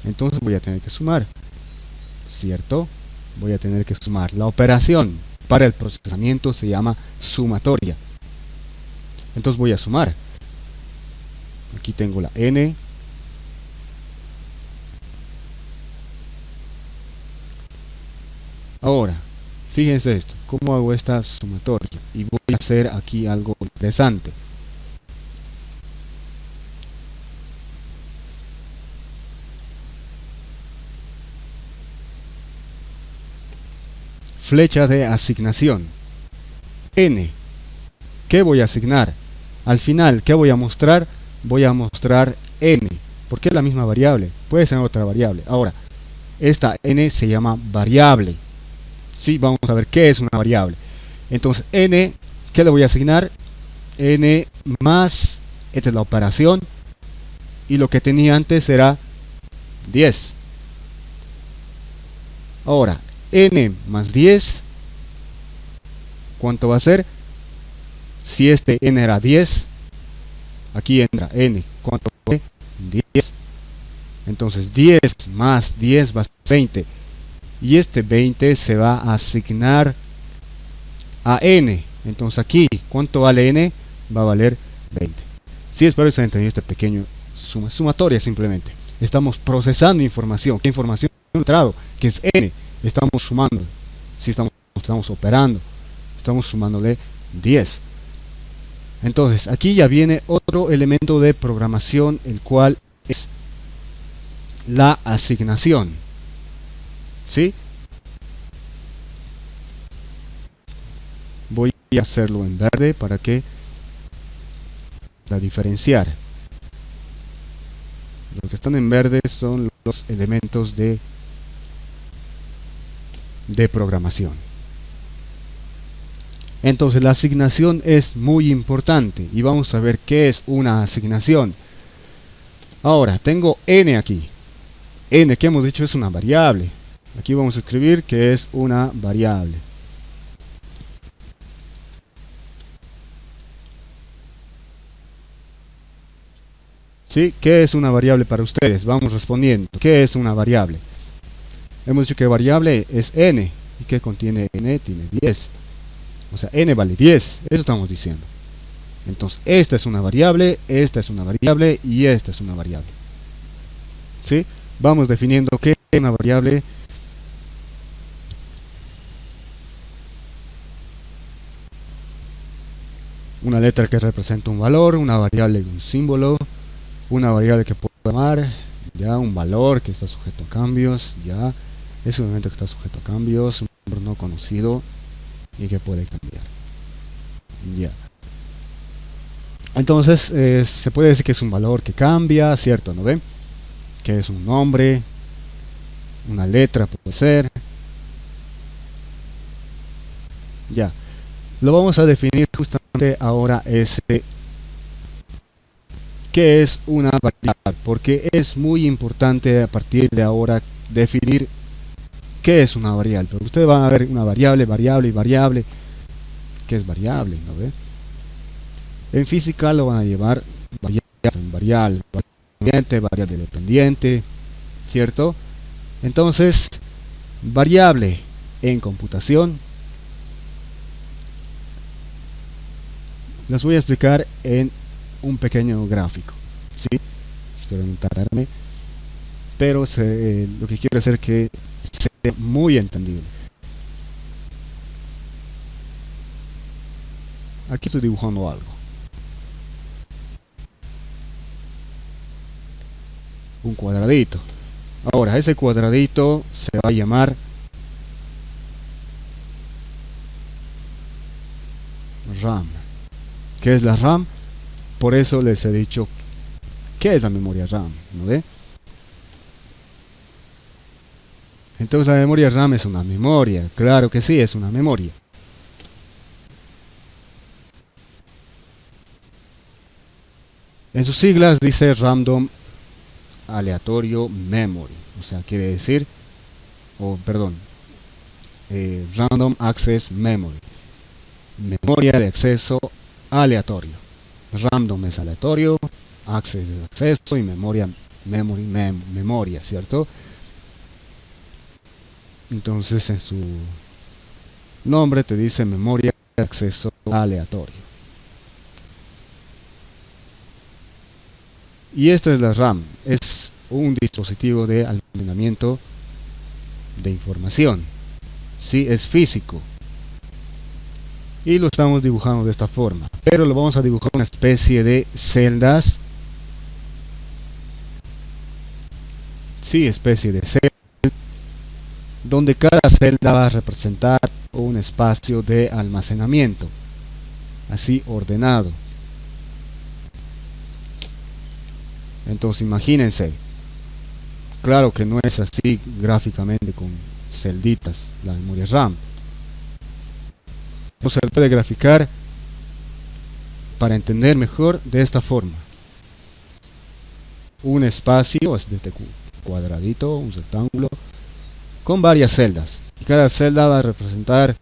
Entonces voy a tener que sumar, ¿cierto? Voy a tener que sumar. La operación para el procesamiento se llama sumatoria. Entonces voy a sumar. Aquí tengo la n. Ahora, fíjense esto. ¿Cómo hago esta sumatoria? Y voy a hacer aquí algo interesante. Flecha de asignación. N. ¿Qué voy a asignar? Al final, ¿qué voy a mostrar? Voy a mostrar n. Porque es la misma variable. Puede ser otra variable. Ahora, esta n se llama variable. Sí, vamos a ver qué es una variable. Entonces, n, ¿qué le voy a asignar? N más, esta es la operación. Y lo que tenía antes era 10. Ahora, n más 10, ¿cuánto va a ser? Si este n era 10, aquí entra n, ¿cuánto fue? 10. Entonces 10 más 10 va a ser 20. Y este 20 se va a asignar a n. Entonces aquí, ¿cuánto vale n? Va a valer 20. Sí, espero que se haya entendido este pequeño sumatoria simplemente. Estamos procesando información. ¿Qué información ha entrado? Que es n. Estamos sumando. Si estamos operando. Estamos sumándole 10. Entonces, aquí ya viene otro elemento de programación, el cual es la asignación. ¿Sí? Voy a hacerlo en verde para diferenciar. Los que están en verde son los elementos de programación. Entonces la asignación es muy importante y vamos a ver qué es una asignación. Ahora, tengo n aquí. N, que hemos dicho, es una variable. Aquí vamos a escribir que es una variable. ¿Sí? ¿Qué es una variable para ustedes? Vamos respondiendo. ¿Qué es una variable? Hemos dicho que variable es n. ¿Y qué contiene n? Tiene 10. O sea, n vale 10. Eso estamos diciendo. Entonces, esta es una variable y esta es una variable. ¿Sí? Vamos definiendo qué es una variable. Una letra que representa un valor, una variable un símbolo, una variable que puedo llamar, ya un valor que está sujeto a cambios, ya es un elemento que está sujeto a cambios, un número no conocido y que puede cambiar. Ya. Entonces se puede decir que es un valor que cambia, ¿cierto? ¿No ven? Que es un nombre, una letra puede ser. Ya. Lo vamos a definir justamente ahora ¿qué es una variable? Porque es muy importante a partir de ahora definir qué es una variable. Porque ustedes van a ver una variable, ¿qué es variable? ¿No ve? En física lo van a llevar variable dependiente, ¿cierto? Entonces, variable en computación las voy a explicar en un pequeño gráfico, ¿sí? Espero no tardarme, pero lo que quiero hacer es que sea muy entendible. Aquí estoy dibujando algo. Un cuadradito. Ahora, ese cuadradito se va a llamar RAM. ¿Qué es la RAM? Por eso les he dicho qué es la memoria RAM, ¿no ve? Entonces la memoria RAM es una memoria. Claro que sí, es una memoria. En sus siglas dice Random Aleatorio Memory. O sea, quiere decir, Random Access Memory. Memoria de acceso aleatorio. Random es aleatorio, access es acceso y memoria, memoria, ¿cierto? Entonces en su nombre te dice memoria de acceso aleatorio. Y esta es la RAM, es un dispositivo de almacenamiento de información. Sí, es físico. Y lo estamos dibujando de esta forma. Pero lo vamos a dibujar una especie de celdas. Sí, especie de celdas. Donde cada celda va a representar un espacio de almacenamiento. Así ordenado. Entonces imagínense. Claro que no es así gráficamente con celditas la memoria RAM. No se puede graficar para entender mejor de esta forma. Un espacio es de este cuadradito, un rectángulo, con varias celdas. Y cada celda va a representar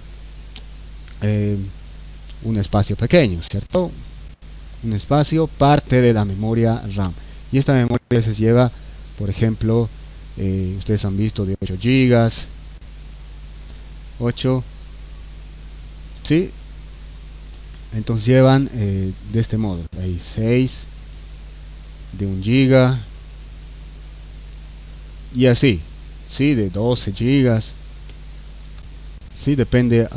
un espacio pequeño, ¿cierto? Un espacio parte de la memoria RAM. Y esta memoria se lleva, por ejemplo, ustedes han visto de 8 GB, 8, ¿sí? Entonces llevan de este modo, hay 6 de 1 GB y así, ¿sí? De 12 GB, ¿sí? Depende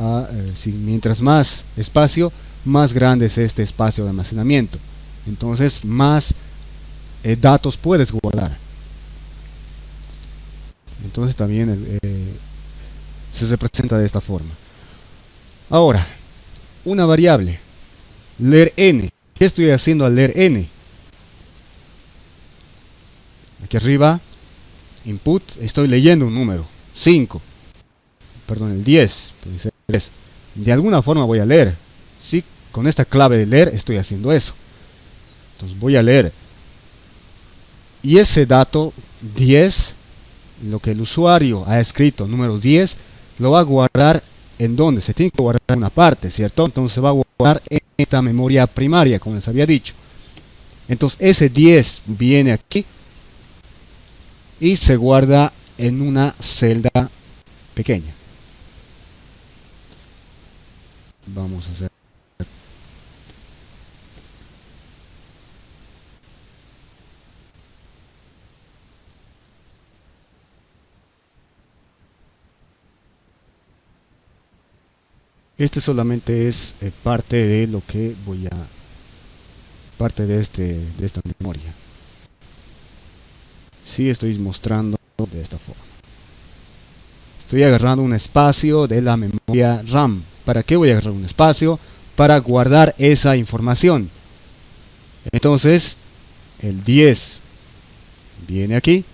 mientras más espacio, más grande es este espacio de almacenamiento. Entonces más datos puedes guardar. Entonces también se representa de esta forma. Ahora, una variable, leer n. ¿Qué estoy haciendo al leer n? Aquí arriba, input, estoy leyendo un número, 5, perdón, el 10, puede ser 10. De alguna forma voy a leer, ¿sí? Con esta clave de leer estoy haciendo eso. Entonces voy a leer. Y ese dato 10, lo que el usuario ha escrito, número 10, lo va a guardar en donde se tiene que guardar en una parte, ¿cierto? Entonces se va a guardar en esta memoria primaria, como les había dicho. Entonces ese 10 viene aquí y se guarda en una celda pequeña. Vamos a hacer. Este solamente es parte de lo que voy a, parte de esta memoria. Sí, estoy mostrando de esta forma. Estoy agarrando un espacio de la memoria RAM. ¿Para qué voy a agarrar un espacio? Para guardar esa información. Entonces, el 10 viene aquí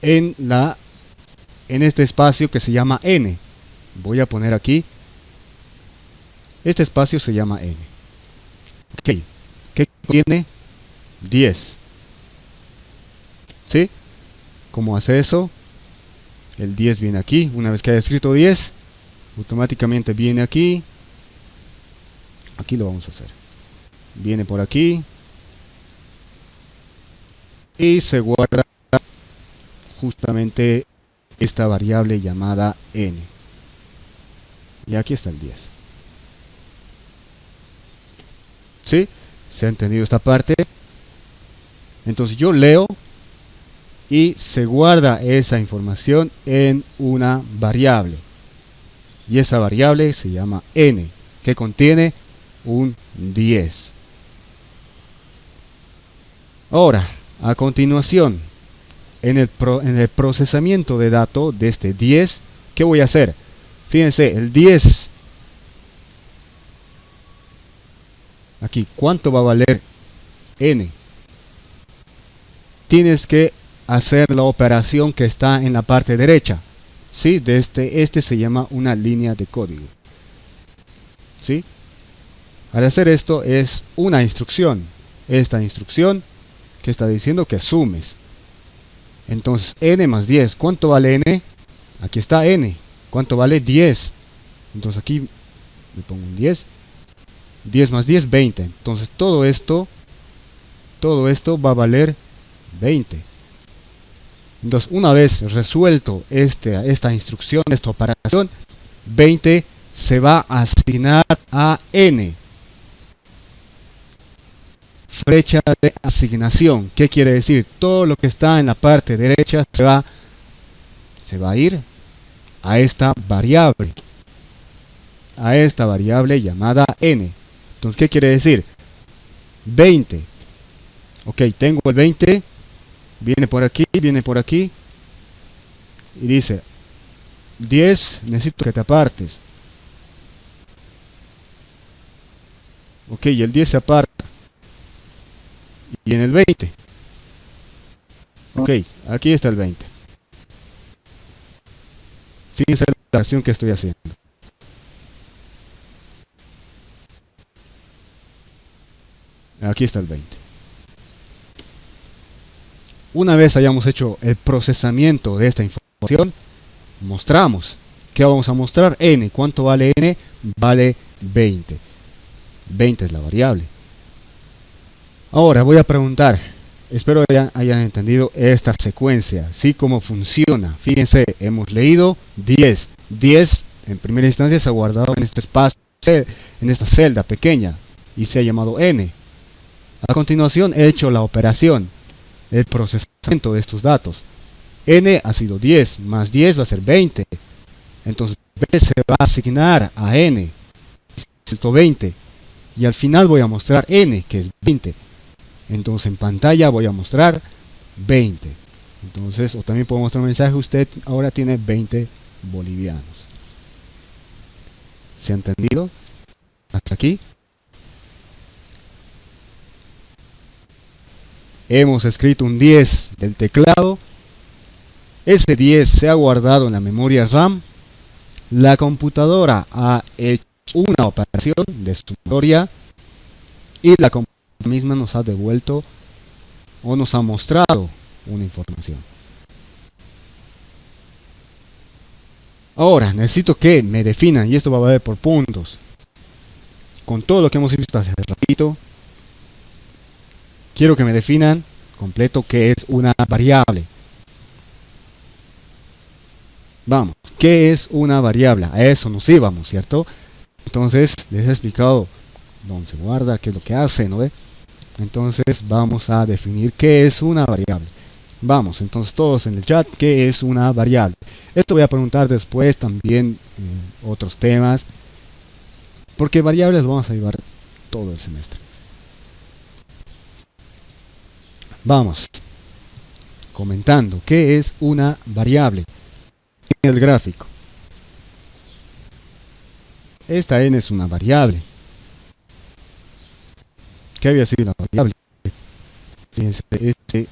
en este espacio que se llama n. Voy a poner aquí. Este espacio se llama n. Ok. ¿Qué contiene? 10. ¿Sí? ¿Cómo hace eso? El 10 viene aquí. Una vez que haya escrito 10, automáticamente viene aquí. Aquí lo vamos a hacer. Viene por aquí. Y se guarda justamente esta variable llamada n. Y aquí está el 10. ¿Sí? ¿Se ha entendido esta parte? Entonces yo leo y se guarda esa información en una variable. Y esa variable se llama n, que contiene un 10. Ahora, a continuación, en el procesamiento de datos de este 10, ¿qué voy a hacer? Fíjense, el 10, aquí, ¿cuánto va a valer n? Tienes que hacer la operación que está en la parte derecha, ¿sí? De este se llama una línea de código, ¿sí? Al hacer esto es una instrucción. Esta instrucción que está diciendo que sumes. Entonces, n más 10, ¿cuánto vale n? Aquí está n. ¿Cuánto vale 10? Entonces aquí me pongo un 10. 10 más 10, 20. Entonces todo esto va a valer 20. Entonces una vez resuelto esta instrucción, esta operación, 20 se va a asignar a n. Flecha de asignación. ¿Qué quiere decir? Todo lo que está en la parte derecha se va a ir a esta variable. A esta variable llamada n. Entonces, ¿qué quiere decir? 20. Ok, tengo el 20. Viene por aquí, y dice 10, necesito que te apartes. Ok, y el 10 se aparta. Y en el 20. Ok, aquí está el 20. Fíjense la acción que estoy haciendo. Aquí está el 20. Una vez hayamos hecho el procesamiento de esta información, mostramos. ¿Qué vamos a mostrar? N. ¿Cuánto vale n? Vale 20. 20 es la variable. Ahora voy a preguntar, espero hayan entendido esta secuencia, ¿sí? Cómo funciona. Fíjense, hemos leído 10. 10 en primera instancia se ha guardado en este espacio, en esta celda pequeña, y se ha llamado n. A continuación he hecho la operación, el procesamiento de estos datos. N ha sido 10, más 10 va a ser 20. Entonces B se va a asignar a n, 20. Y al final voy a mostrar n, que es 20. Entonces en pantalla voy a mostrar 20. Entonces, o también podemos mostrar un mensaje, usted ahora tiene 20 bolivianos. ¿Se ha entendido? Hasta aquí. Hemos escrito un 10 del teclado. Ese 10 se ha guardado en la memoria RAM. La computadora ha hecho una operación de su memoria y la computadora misma nos ha devuelto o nos ha mostrado una información. Ahora necesito que me definan, y esto va a valer por puntos. Con todo lo que hemos visto hace ratito, quiero que me definan completo qué es una variable. Vamos, ¿qué es una variable? A eso nos íbamos, ¿cierto? Entonces, les he explicado dónde se guarda, qué es lo que hace, ¿no ve? Entonces, vamos a definir qué es una variable. Vamos, entonces todos en el chat, ¿qué es una variable? Esto voy a preguntar después también otros temas, porque variables vamos a llevar todo el semestre. Vamos, comentando, ¿qué es una variable? En el gráfico. Esta n es una variable. ¿Qué había sido una variable? Fíjense, este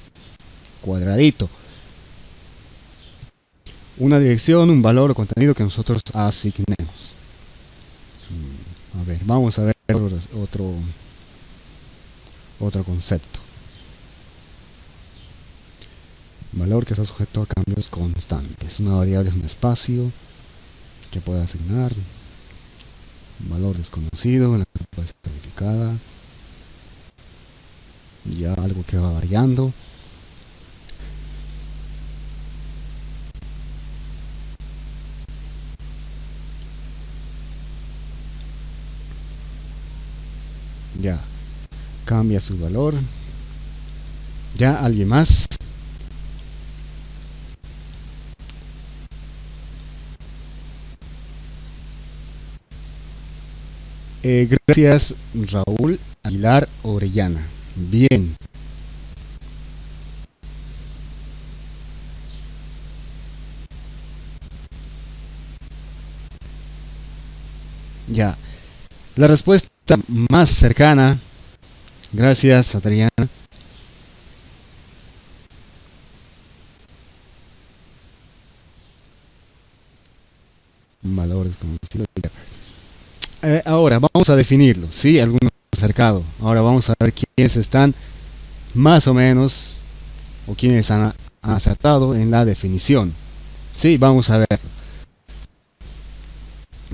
cuadradito. Una dirección, un valor o contenido que nosotros asignemos. A ver, vamos a ver otro concepto. Valor que está sujeto a cambios constantes. Una variable es un espacio que puede asignar. Un valor desconocido, la que puede ser calificada. Ya algo que va variando. Ya cambia su valor. Ya alguien más. Gracias, Raúl Aguilar Orellana. Bien. Ya. La respuesta más cercana. Gracias, Adriana. Valores conocidos. Ahora vamos a definirlo, ¿sí? Algunos acercado. Ahora vamos a ver quiénes están más o menos o quiénes han acertado en la definición. Sí, vamos a ver.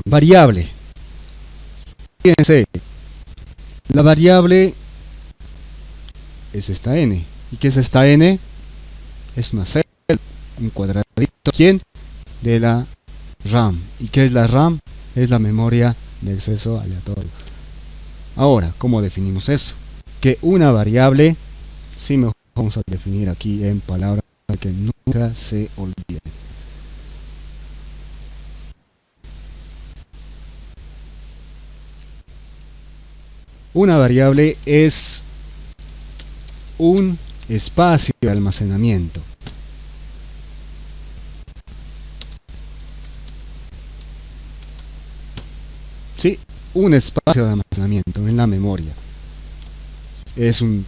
Variable. Fíjense, la variable es esta n. ¿Y qué es esta n? Es una celda, un cuadradito. ¿Quién? De la RAM. ¿Y qué es la RAM? Es la memoria de acceso aleatorio. Ahora, ¿cómo definimos eso? Que una variable, sí, mejor vamos a definir aquí en palabras para que nunca se olvide. Una variable es un espacio de almacenamiento. Sí, un espacio de almacenamiento en la memoria. Es una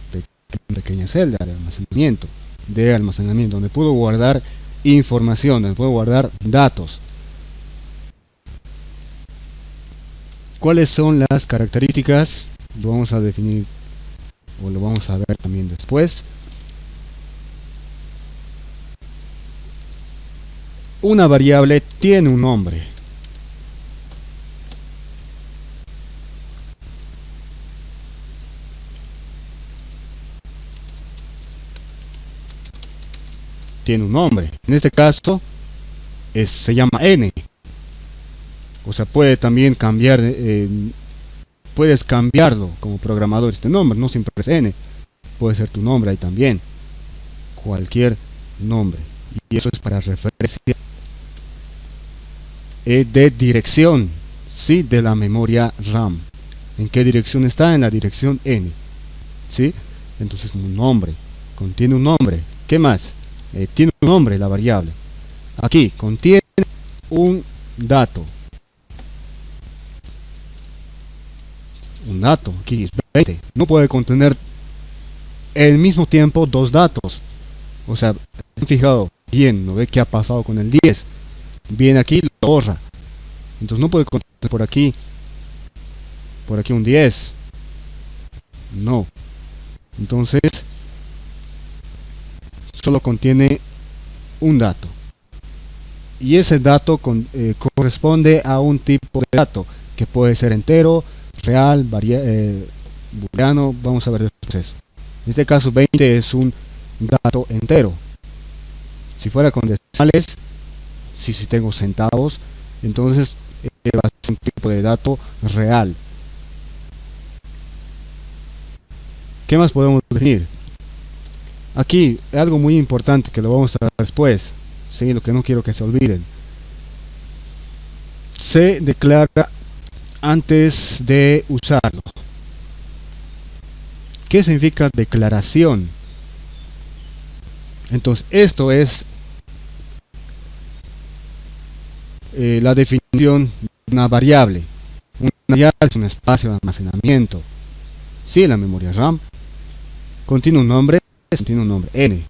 pequeña celda de almacenamiento, donde puedo guardar información, donde puedo guardar datos. ¿Cuáles son las características? Lo vamos a definir o lo vamos a ver también después. Una variable tiene un nombre. Tiene un nombre. En este caso se llama n. O sea, puede también cambiar, puedes cambiarlo como programador este nombre, no siempre es n. Puede ser tu nombre ahí también. Cualquier nombre. Y eso es para referencia de dirección, ¿sí? De la memoria RAM. ¿En qué dirección está? En la dirección n. ¿Sí? Entonces un nombre. Contiene un nombre. ¿Qué más? Tiene un nombre la variable. Aquí contiene un dato. Un dato, aquí es 20. No puede contener al mismo tiempo dos datos. O sea, fijado bien, ¿no ve qué ha pasado con el 10? Viene aquí, lo borra. Entonces no puede contener por aquí un 10. No. Entonces, solo contiene un dato. Y ese dato corresponde a un tipo de dato, que puede ser entero, real, booleano. Vamos a ver después eso. En este caso 20 es un dato entero. Si fuera con decimales, si tengo centavos, entonces va a ser un tipo de dato real. ¿Qué más podemos definir? Aquí algo muy importante que lo vamos a ver después, ¿sí? Lo que no quiero que se olviden. Se declara antes de usarlo. ¿Qué significa declaración? Entonces esto es la definición de una variable. Una variable es un espacio de almacenamiento. Sí, la memoria RAM contiene un nombre, n.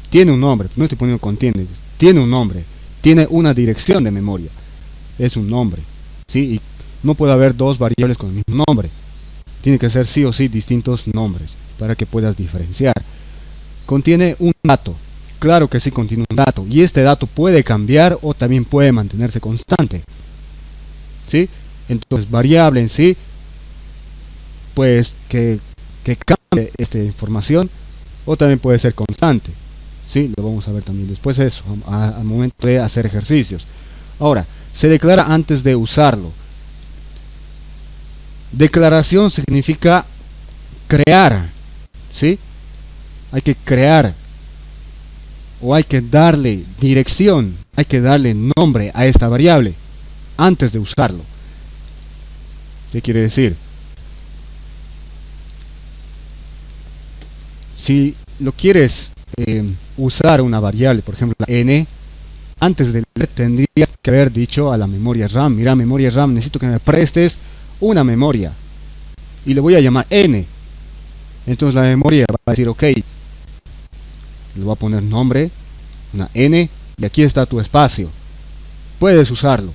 Tiene un nombre, no estoy poniendo contiene, tiene un nombre, tiene una dirección de memoria. Es un nombre, ¿sí? Y no puede haber dos variables con el mismo nombre. Tiene que ser sí o sí distintos nombres para que puedas diferenciar. Contiene un dato. Claro que sí contiene un dato. Y este dato puede cambiar o también puede mantenerse constante. ¿Sí? Entonces, variable en sí, pues que cambie esta información, o también puede ser constante. ¿Sí? Lo vamos a ver también después de eso, al momento de hacer ejercicios. Ahora, se declara antes de usarlo. Declaración significa crear, ¿sí? Hay que crear, o hay que darle dirección, hay que darle nombre a esta variable antes de usarlo. ¿Qué quiere decir? Si lo quieres usar una variable, por ejemplo la n, antes de leer tendrías que haber dicho a la memoria RAM: mira, memoria RAM, necesito que me prestes una memoria y le voy a llamar n. Entonces la memoria va a decir ok, le voy a poner nombre, una n, y aquí está tu espacio, puedes usarlo.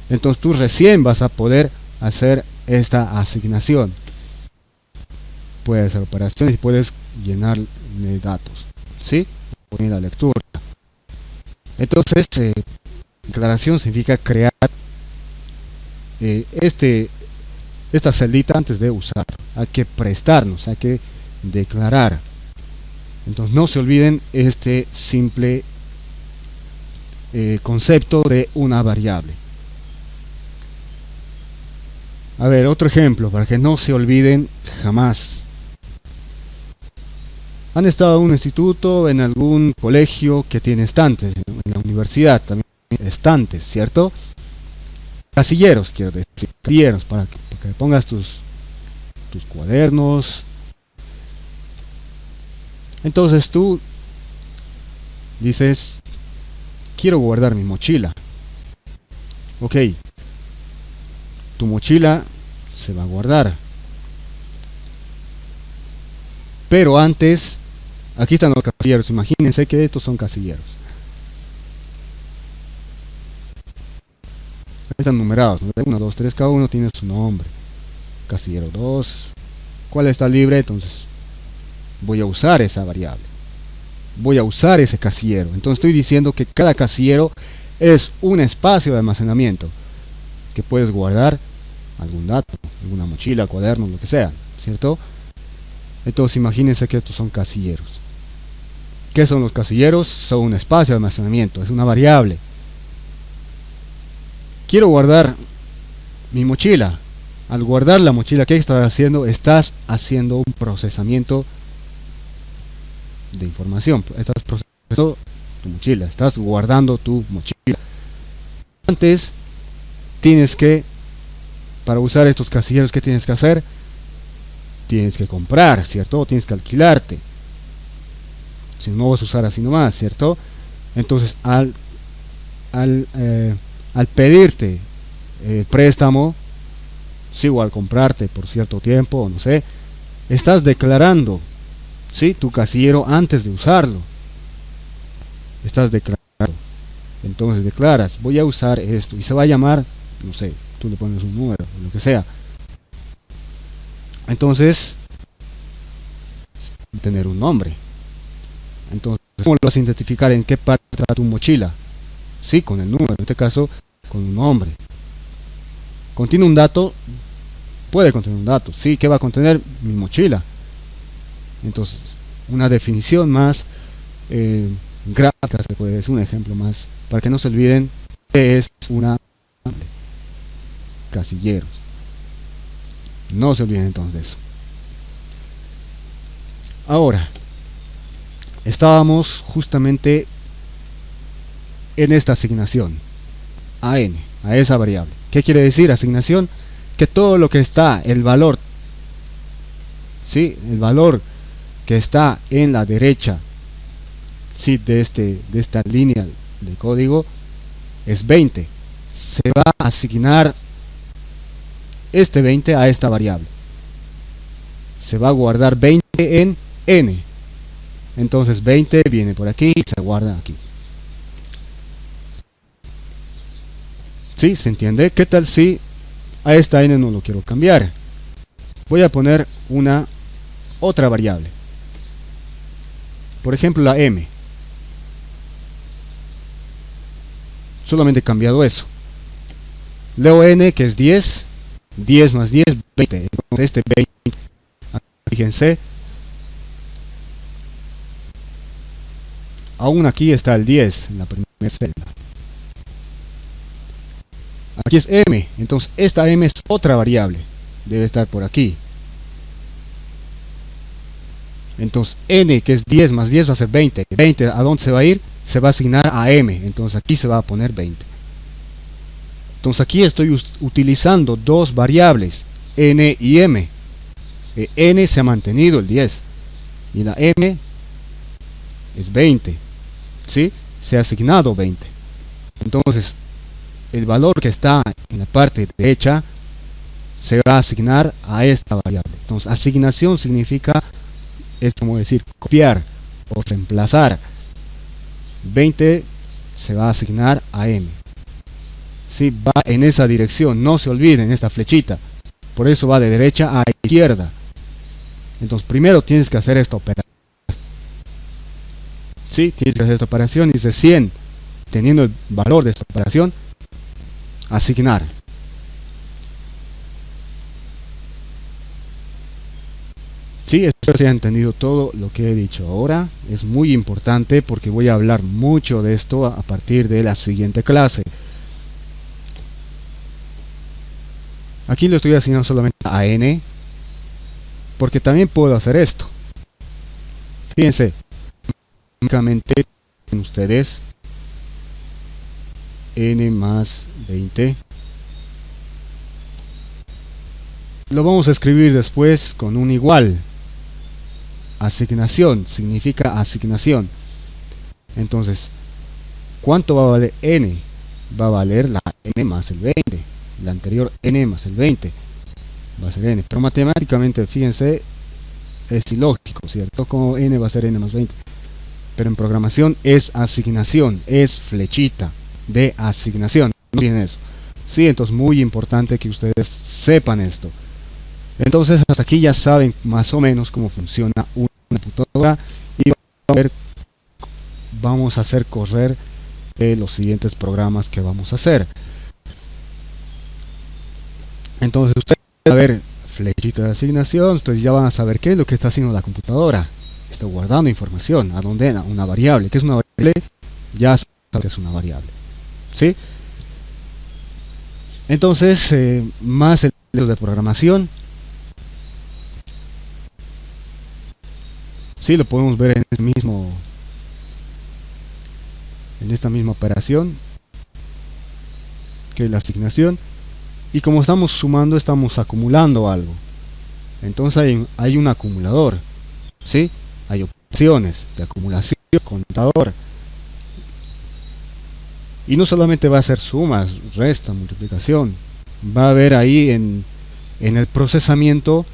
Entonces tú recién vas a poder hacer esta asignación, puedes hacer operaciones y puedes llenar de datos, ¿sí? Poner la lectura. Entonces declaración significa crear esta celdita antes de usar. Hay que prestarnos, hay que declarar. Entonces no se olviden este simple concepto de una variable. A ver, otro ejemplo para que no se olviden jamás. Han estado en un instituto, en algún colegio que tiene estantes, en la universidad también estantes, ¿cierto? Casilleros, quiero decir, casilleros, para que pongas tus cuadernos. Entonces tú dices, quiero guardar mi mochila. Ok, tu mochila se va a guardar. Pero antes, aquí están los casilleros, imagínense que estos son casilleros. Están numerados, 1, 2, 3, cada uno tiene su nombre. Casillero 2, ¿cuál está libre? Entonces voy a usar esa variable, voy a usar ese casillero. Entonces estoy diciendo que cada casillero es un espacio de almacenamiento que puedes guardar algún dato, alguna mochila, cuaderno, lo que sea, ¿cierto? Entonces imagínense que estos son casilleros. ¿Qué son los casilleros? Son un espacio de almacenamiento, es una variable. Quiero guardar mi mochila. Al guardar la mochila, ¿qué estás haciendo? Estás haciendo un procesamiento de información. Estás procesando tu mochila, estás guardando tu mochila. Antes tienes que, para usar estos casilleros, ¿qué tienes que hacer? Tienes que comprar, ¿cierto? Tienes que alquilarte. si no vas a usar así nomás, ¿cierto? Entonces al, eh, al pedirte préstamo, sí, o al comprarte por cierto tiempo, o no sé, estás declarando, ¿sí?, tu casillero antes de usarlo. Estás declarando. Entonces declaras, voy a usar esto y se va a llamar, no sé, tú le pones un número, o lo que sea. Entonces, tener un nombre. Entonces, ¿cómo lo vas a identificar en qué parte está tu mochila? Sí, con el número, en este caso, con un nombre. ¿Contiene un dato? Puede contener un dato. Sí, ¿qué va a contener? Mi mochila. Entonces, una definición más gráfica, se puede decir, un ejemplo más, para que no se olviden que es una casilleros. No se olviden entonces de eso. Ahora, estábamos justamente en esta asignación a n, a esa variable. ¿Qué quiere decir asignación? Que todo lo que está, el valor, ¿sí?, el valor que está en la derecha, ¿sí?, de esta línea de código es 20. Se va a asignar este 20 a esta variable. Se va a guardar 20 en n. Entonces 20 viene por aquí y se guarda aquí. ¿Sí? ¿Se entiende? ¿Qué tal si a esta n no lo quiero cambiar? Voy a poner una otra variable. Por ejemplo, la m. Solamente he cambiado eso. Leo n, que es 10. 10 más 10, 20. Entonces este 20, fíjense, aún aquí está el 10 en la primera celda. Aquí es m, entonces esta m es otra variable, debe estar por aquí. Entonces n, que es 10 más 10, va a ser 20. 20, ¿a dónde se va a ir? Se va a asignar a m, entonces aquí se va a poner 20. Entonces aquí estoy utilizando dos variables, n y m. N se ha mantenido el 10 y la m es 20, ¿sí? Se ha asignado 20. Entonces el valor que está en la parte derecha se va a asignar a esta variable. Entonces asignación significa, es como decir copiar o reemplazar. 20 se va a asignar a m. ¿Sí? Va en esa dirección, no se olviden esta flechita, por eso va de derecha a izquierda. Entonces primero tienes que hacer esta operación. ¿Sí? Tienes que hacer esta operación y dice 100, teniendo el valor de esta operación, asignar. Sí, espero que hayan entendido todo lo que he dicho ahora. Es muy importante porque voy a hablar mucho de esto a partir de la siguiente clase. Aquí lo estoy asignando solamente a n, porque también puedo hacer esto. Fíjense, únicamente tienen ustedes n más 20. Lo vamos a escribir después con un igual. Asignación significa asignación. Entonces, ¿cuánto va a valer n? Va a valer la n más el 20. La anterior n más el 20 va a ser n, pero matemáticamente, fíjense, es ilógico, ¿cierto? Como n va a ser n más 20, pero en programación es asignación, es flechita de asignación, no tienen eso. Sí, entonces muy importante que ustedes sepan esto. Entonces hasta aquí ya saben más o menos cómo funciona una computadora y vamos a hacer correr los siguientes programas que vamos a hacer. Entonces ustedes van a ver flechita de asignación, ustedes ya van a saber qué es lo que está haciendo la computadora. Está guardando información. ¿A dónde? A una variable. ¿Qué es una variable? Ya saben que es una variable. ¿Sí? Entonces, más el de programación. Sí, lo podemos ver en esta misma operación, que es la asignación. Y como estamos sumando, estamos acumulando algo. Entonces hay un acumulador. ¿Sí? Hay operaciones operaciones de acumulación, contador. Y no solamente va a ser sumas, resta, multiplicación. Va a haber ahí en el procesamiento,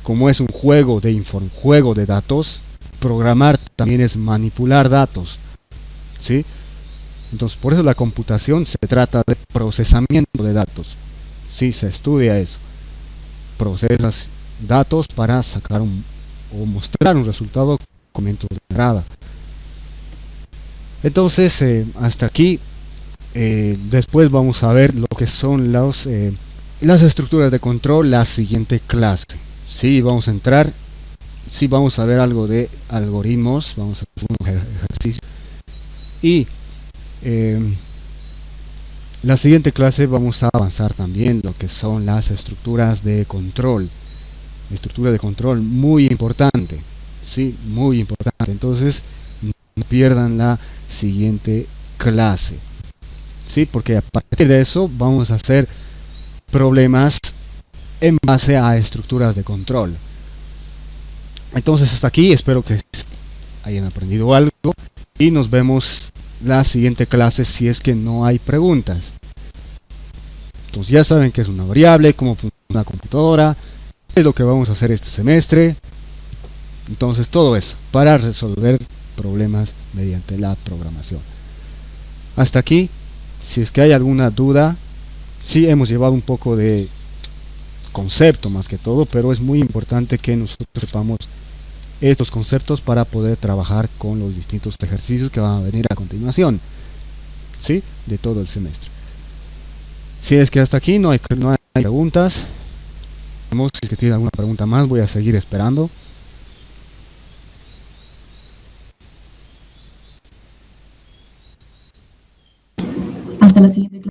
como es un juego de datos, programar también es manipular datos, ¿sí? Entonces, por eso la computación se trata de procesamiento de datos, ¿sí? Se estudia eso. Procesas datos para sacar o mostrar un resultado con de entrada. Entonces, hasta aquí. Después vamos a ver lo que son las estructuras de control, la siguiente clase. Sí, vamos a entrar, sí, vamos a ver algo de algoritmos, vamos a hacer un ejercicio. Y la siguiente clase vamos a avanzar también lo que son las estructuras de control. Estructura de control muy importante, sí, muy importante. Entonces, no pierdan la siguiente clase. ¿Sí? Porque a partir de eso vamos a hacer problemas en base a estructuras de control. Entonces hasta aquí, espero que hayan aprendido algo y nos vemos la siguiente clase si es que no hay preguntas. Entonces ya saben qué es una variable, cómo funciona una computadora, qué es lo que vamos a hacer este semestre. Entonces todo eso para resolver problemas mediante la programación. Hasta aquí. Si es que hay alguna duda, sí hemos llevado un poco de concepto más que todo, pero es muy importante que nosotros sepamos estos conceptos para poder trabajar con los distintos ejercicios que van a venir a continuación, ¿sí? De todo el semestre. Si es que hasta aquí no hay preguntas, si es que tiene alguna pregunta más, voy a seguir esperando. Hasta la siguiente clase.